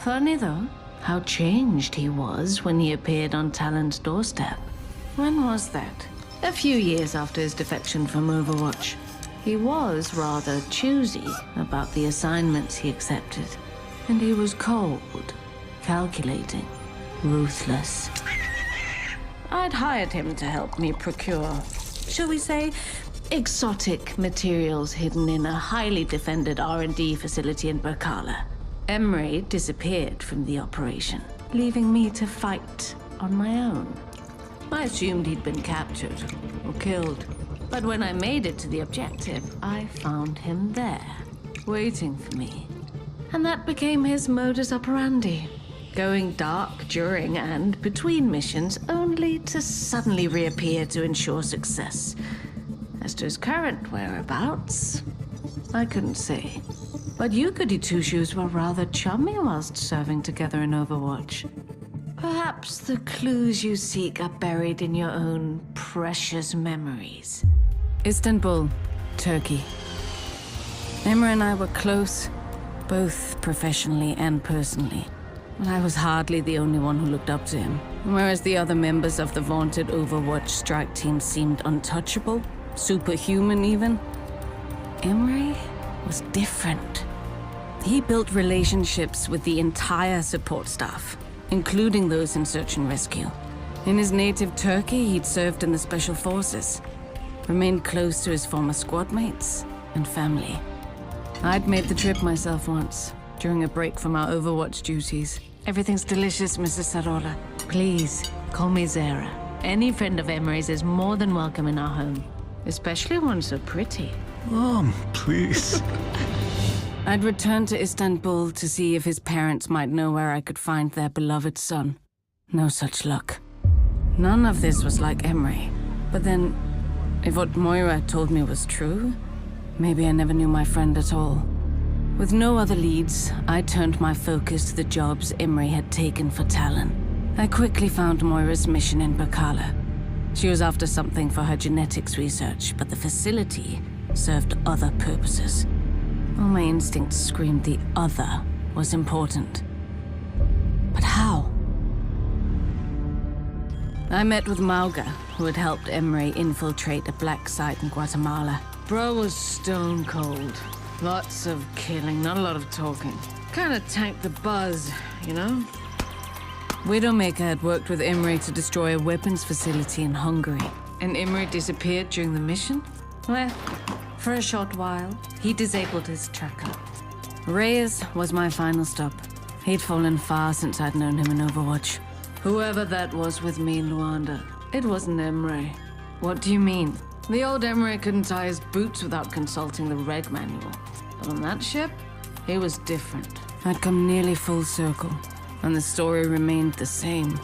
Funny though, how changed he was when he appeared on Talon's doorstep. When was that? A few years after his defection from Overwatch. He was rather choosy about the assignments he accepted. And he was cold, calculating, ruthless. I'd hired him to help me procure, shall we say, exotic materials hidden in a highly defended R&D facility in Berkala. Emery disappeared from the operation, leaving me to fight on my own. I assumed he'd been captured or killed, but when I made it to the objective, I found him there, waiting for me. And that became his modus operandi. Going dark during and between missions, only to suddenly reappear to ensure success. As to his current whereabouts, I couldn't say. But you goody two-shoes were rather chummy whilst serving together in Overwatch. Perhaps the clues you seek are buried in your own precious memories. Istanbul, Turkey. Emma and I were close, both professionally and personally. But I was hardly the only one who looked up to him. Whereas the other members of the vaunted Overwatch strike team seemed untouchable, superhuman even, Emery was different. He built relationships with the entire support staff, including those in search and rescue. In his native Turkey, he'd served in the special forces, remained close to his former squad mates and family. I'd made the trip myself once, during a break from our Overwatch duties. Everything's delicious, Mrs. Sarola. Please, call me Zara. Any friend of Emery's is more than welcome in our home, especially one so pretty. Mom, please. I'd returned to Istanbul to see if his parents might know where I could find their beloved son. No such luck. None of this was like Emery. But then, if what Moira told me was true, maybe I never knew my friend at all. With no other leads, I turned my focus to the jobs Emery had taken for Talon. I quickly found Moira's mission in Berkala. She was after something for her genetics research, but the facility served other purposes. All my instincts screamed the other was important. But how? I met with Mauga, who had helped Emery infiltrate a black site in Guatemala. Bro was stone cold. Lots of killing, not a lot of talking. Kinda tanked the buzz, you know? Widowmaker had worked with Emery to destroy a weapons facility in Hungary. And Emery disappeared during the mission? Well, for a short while, he disabled his tracker. Reyes was my final stop. He'd fallen far since I'd known him in Overwatch. Whoever that was with me in Luanda, it wasn't Emery. What do you mean? The old Emery couldn't tie his boots without consulting the reg manual. But on that ship, he was different. I'd come nearly full circle, and the story remained the same.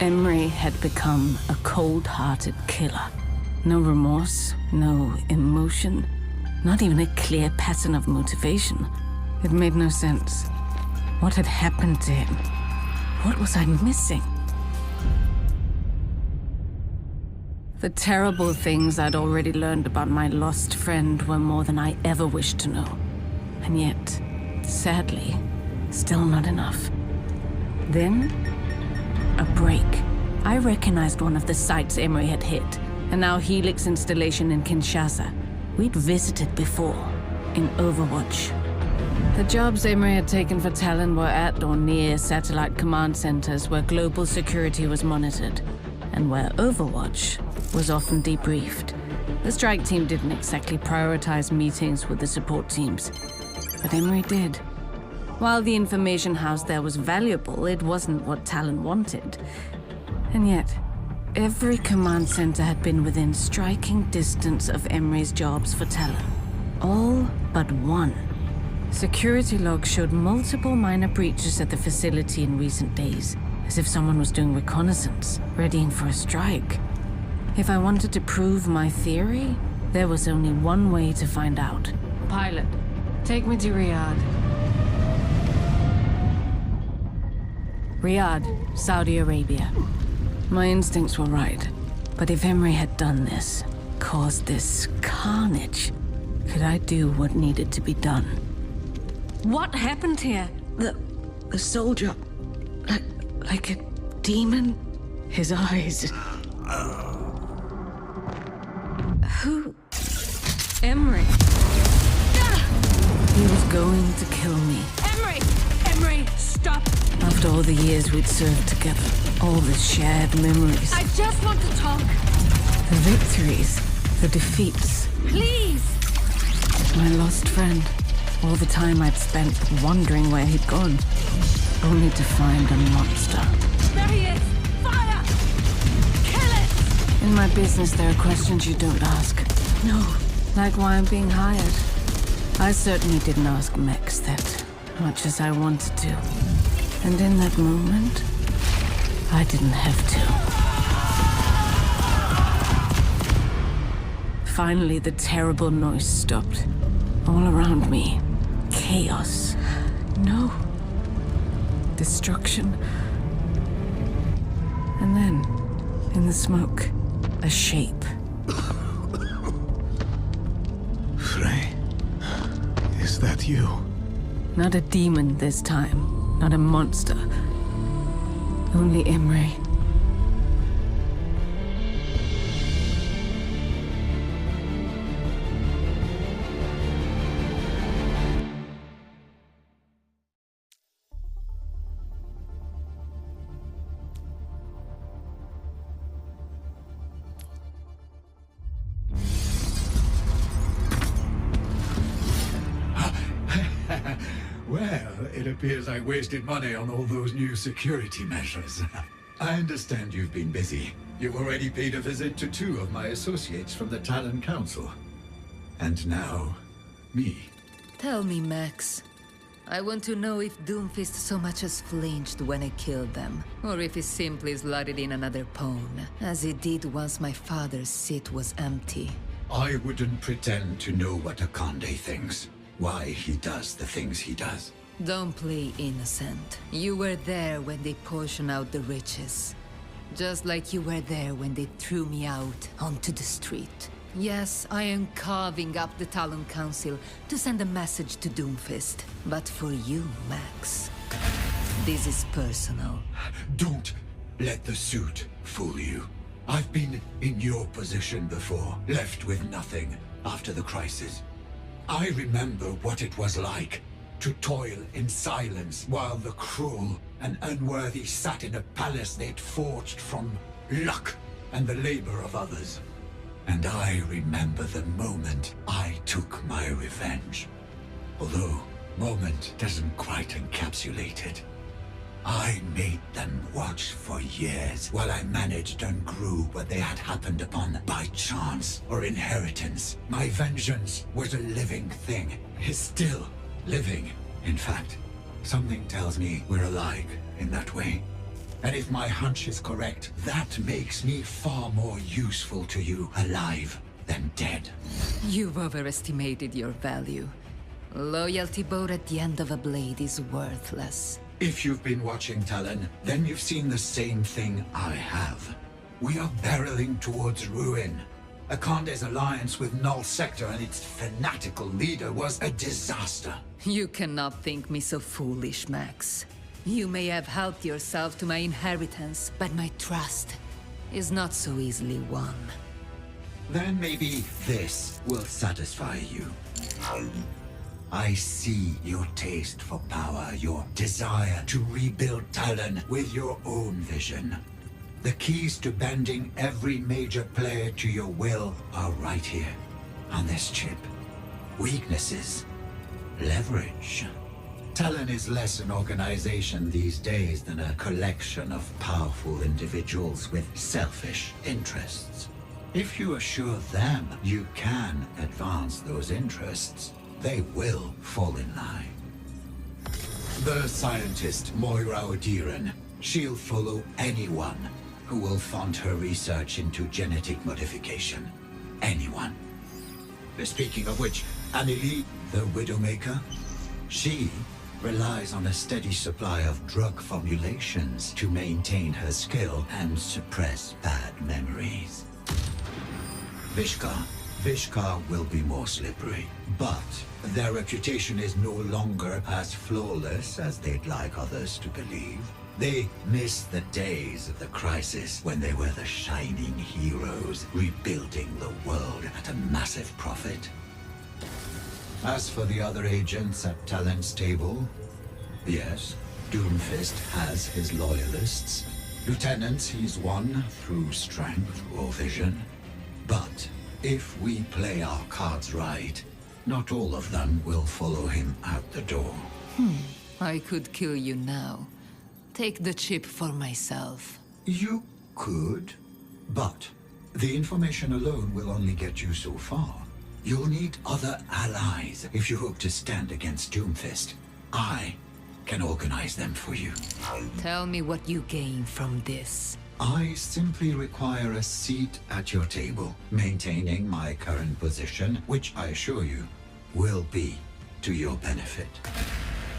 Emery had become a cold-hearted killer. No remorse, no emotion, not even a clear pattern of motivation. It made no sense. What had happened to him? What was I missing? The terrible things I'd already learned about my lost friend were more than I ever wished to know. And yet, sadly, still not enough. Then, a break. I recognized one of the sites Emery had hit, and now Helix installation in Kinshasa. We'd visited before, in Overwatch. The jobs Emery had taken for Talon were at or near satellite command centers where global security was monitored, and where Overwatch was often debriefed. The strike team didn't exactly prioritize meetings with the support teams, but Emery did. While the information housed there was valuable, it wasn't what Talon wanted. And yet, every command center had been within striking distance of Emery's jobs for Talon. All but one. Security logs showed multiple minor breaches at the facility in recent days, as if someone was doing reconnaissance, readying for a strike. If I wanted to prove my theory, there was only one way to find out. Pilot, take me to Riyadh. Riyadh, Saudi Arabia. My instincts were right, but if Emery had done this, caused this carnage, could I do what needed to be done? What happened here? The soldier, like a demon? His eyes. Who? Emery. He was going to kill me. Emery! Emery, stop! After all the years we'd served together, all the shared memories. I just want to talk. The victories, the defeats. Please! My lost friend. All the time I'd spent wondering where he'd gone, only to find a monster. There he is! Fire! Kill it! In my business, there are questions you don't ask. No, like why I'm being hired. I certainly didn't ask Mex that, much as I wanted to. And in that moment, I didn't have to. Finally, the terrible noise stopped. All around me, chaos. No. Destruction. And then, in the smoke, a shape. Frey, is that you? Not a demon this time. Not a monster. Only Emery. Well, it appears I wasted money on all those new security measures. I understand you've been busy. You've already paid a visit to 2 of my associates from the Talon Council. And now, me. Tell me, Max. I want to know if Doomfist so much as flinched when I killed them, or if he simply slotted in another pawn, as he did once my father's seat was empty. I wouldn't pretend to know what Akande thinks. Why he does the things he does. Don't play innocent. You were there when they portioned out the riches. Just like you were there when they threw me out onto the street. Yes, I am carving up the Talon Council to send a message to Doomfist. But for you, Max, this is personal. Don't let the suit fool you. I've been in your position before, left with nothing after the crisis. I remember what it was like to toil in silence while the cruel and unworthy sat in a palace they'd forged from luck and the labor of others. And I remember the moment I took my revenge. Although moment doesn't quite encapsulate it. I made them watch for years while I managed and grew what they had happened upon by chance or inheritance. My vengeance was a living thing. Is still living. In fact, something tells me we're alike in that way. And if my hunch is correct, that makes me far more useful to you alive than dead. You've overestimated your value. Loyalty bowed at the end of a blade is worthless. If you've been watching Talon, then you've seen the same thing I have. We are barreling towards ruin. Akande's alliance with Null Sector and its fanatical leader was a disaster. You cannot think me so foolish, Max. You may have helped yourself to my inheritance, but my trust is not so easily won. Then maybe this will satisfy you. I see your taste for power, your desire to rebuild Talon with your own vision. The keys to bending every major player to your will are right here, on this chip. Weaknesses, leverage. Talon is less an organization these days than a collection of powerful individuals with selfish interests. If you assure them you can advance those interests, they will fall in line. The scientist Moira Odiran, she'll follow anyone who will fund her research into genetic modification. Anyone. Speaking of which, Anneli, the Widowmaker, she relies on a steady supply of drug formulations to maintain her skill and suppress bad memories. Vishka will be more slippery, but their reputation is no longer as flawless as they'd like others to believe. They miss the days of the crisis when they were the shining heroes, rebuilding the world at a massive profit. As for the other agents at Talon's table, yes, Doomfist has his loyalists. Lieutenants he's won through strength or vision. But if we play our cards right, not all of them will follow him out the door. I could kill you now. Take the chip for myself. You could, but the information alone will only get you so far. You'll need other allies if you hope to stand against Doomfist. I can organize them for you. Tell me what you gain from this. I simply require a seat at your table, maintaining my current position, which I assure you will be to your benefit.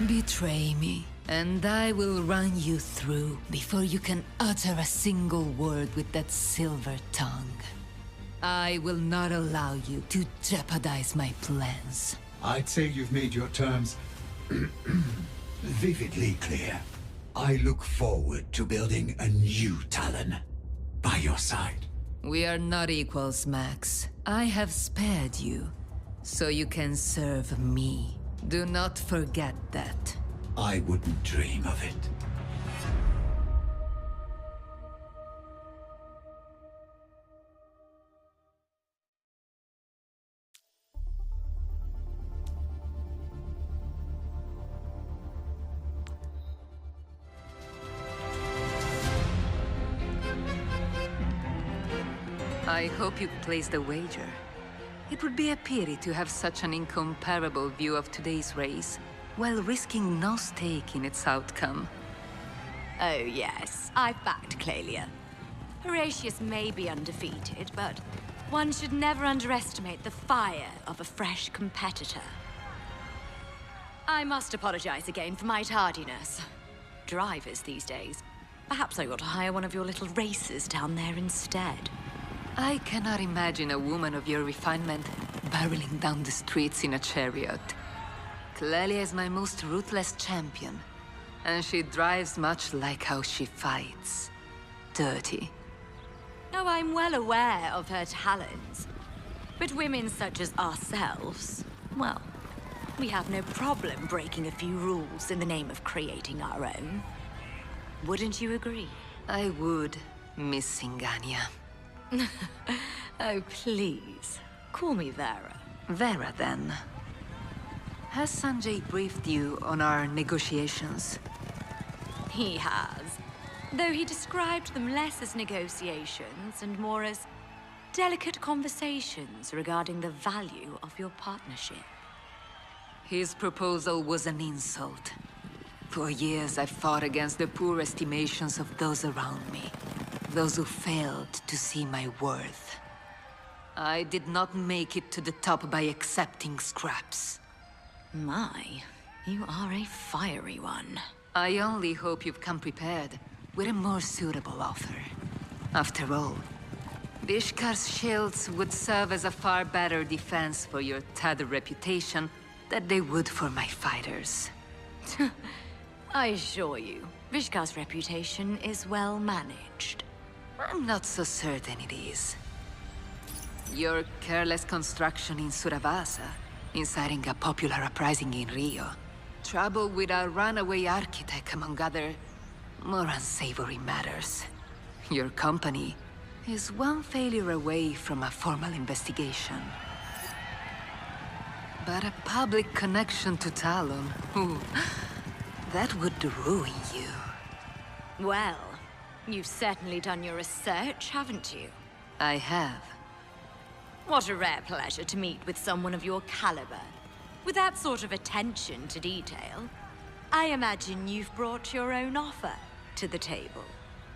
Betray me, and I will run you through before you can utter a single word with that silver tongue. I will not allow you to jeopardize my plans. I'd say you've made your terms vividly clear. I look forward to building a new Talon by your side. We are not equals, Max. I have spared you, so you can serve me. Do not forget that. I wouldn't dream of it. I hope you placed a wager. It would be a pity to have such an incomparable view of today's race, while risking no stake in its outcome. Oh yes, I've backed Clelia. Horatius may be undefeated, but one should never underestimate the fire of a fresh competitor. I must apologize again for my tardiness. Drivers these days. Perhaps I ought to hire one of your little racers down there instead. I cannot imagine a woman of your refinement barreling down the streets in a chariot. Clelia is my most ruthless champion, and she drives much like how she fights. Dirty. Oh, I'm well aware of her talents. But women such as ourselves, well, we have no problem breaking a few rules in the name of creating our own. Wouldn't you agree? I would, Miss Singania. Oh, please. Call me Vera. Vera, then. Has Sanjay briefed you on our negotiations? He has. Though he described them less as negotiations and more as delicate conversations regarding the value of your partnership. His proposal was an insult. For years, I've fought against the poor estimations of those around me. Those who failed to see my worth. I did not make it to the top by accepting scraps. My, you are a fiery one. I only hope you've come prepared with a more suitable offer. After all, Vishkar's shields would serve as a far better defense for your tattered reputation than they would for my fighters. I assure you, Vishkar's reputation is well managed. I'm not so certain it is. Your careless construction in Suravasa, inciting a popular uprising in Rio, trouble with a runaway architect, among other more unsavory matters. Your company is one failure away from a formal investigation. But a public connection to Talon, ooh, that would ruin you. Well, you've certainly done your research, haven't you? I have. What a rare pleasure to meet with someone of your caliber. With that sort of attention to detail, I imagine you've brought your own offer to the table.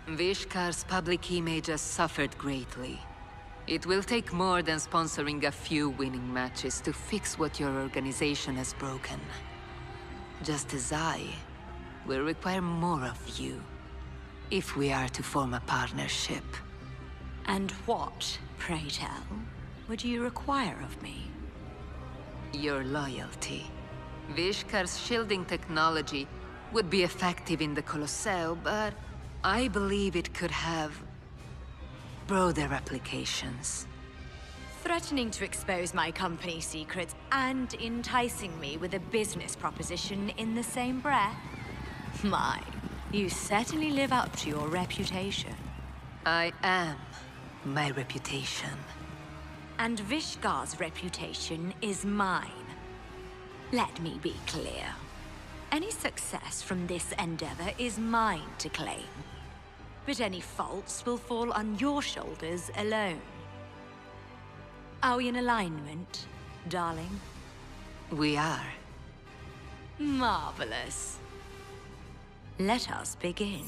Vishkar's public image has suffered greatly. It will take more than sponsoring a few winning matches to fix what your organization has broken. Just as I will require more of you, if we are to form a partnership. And what, pray tell, would you require of me? Your loyalty. Vishkar's shielding technology would be effective in the Colosseo, but I believe it could have broader applications. Threatening to expose my company's secrets and enticing me with a business proposition in the same breath? My, you certainly live up to your reputation. I am my reputation. And Vishkar's reputation is mine. Let me be clear. Any success from this endeavor is mine to claim. But any faults will fall on your shoulders alone. Are we in alignment, darling? We are. Marvelous. Let us begin.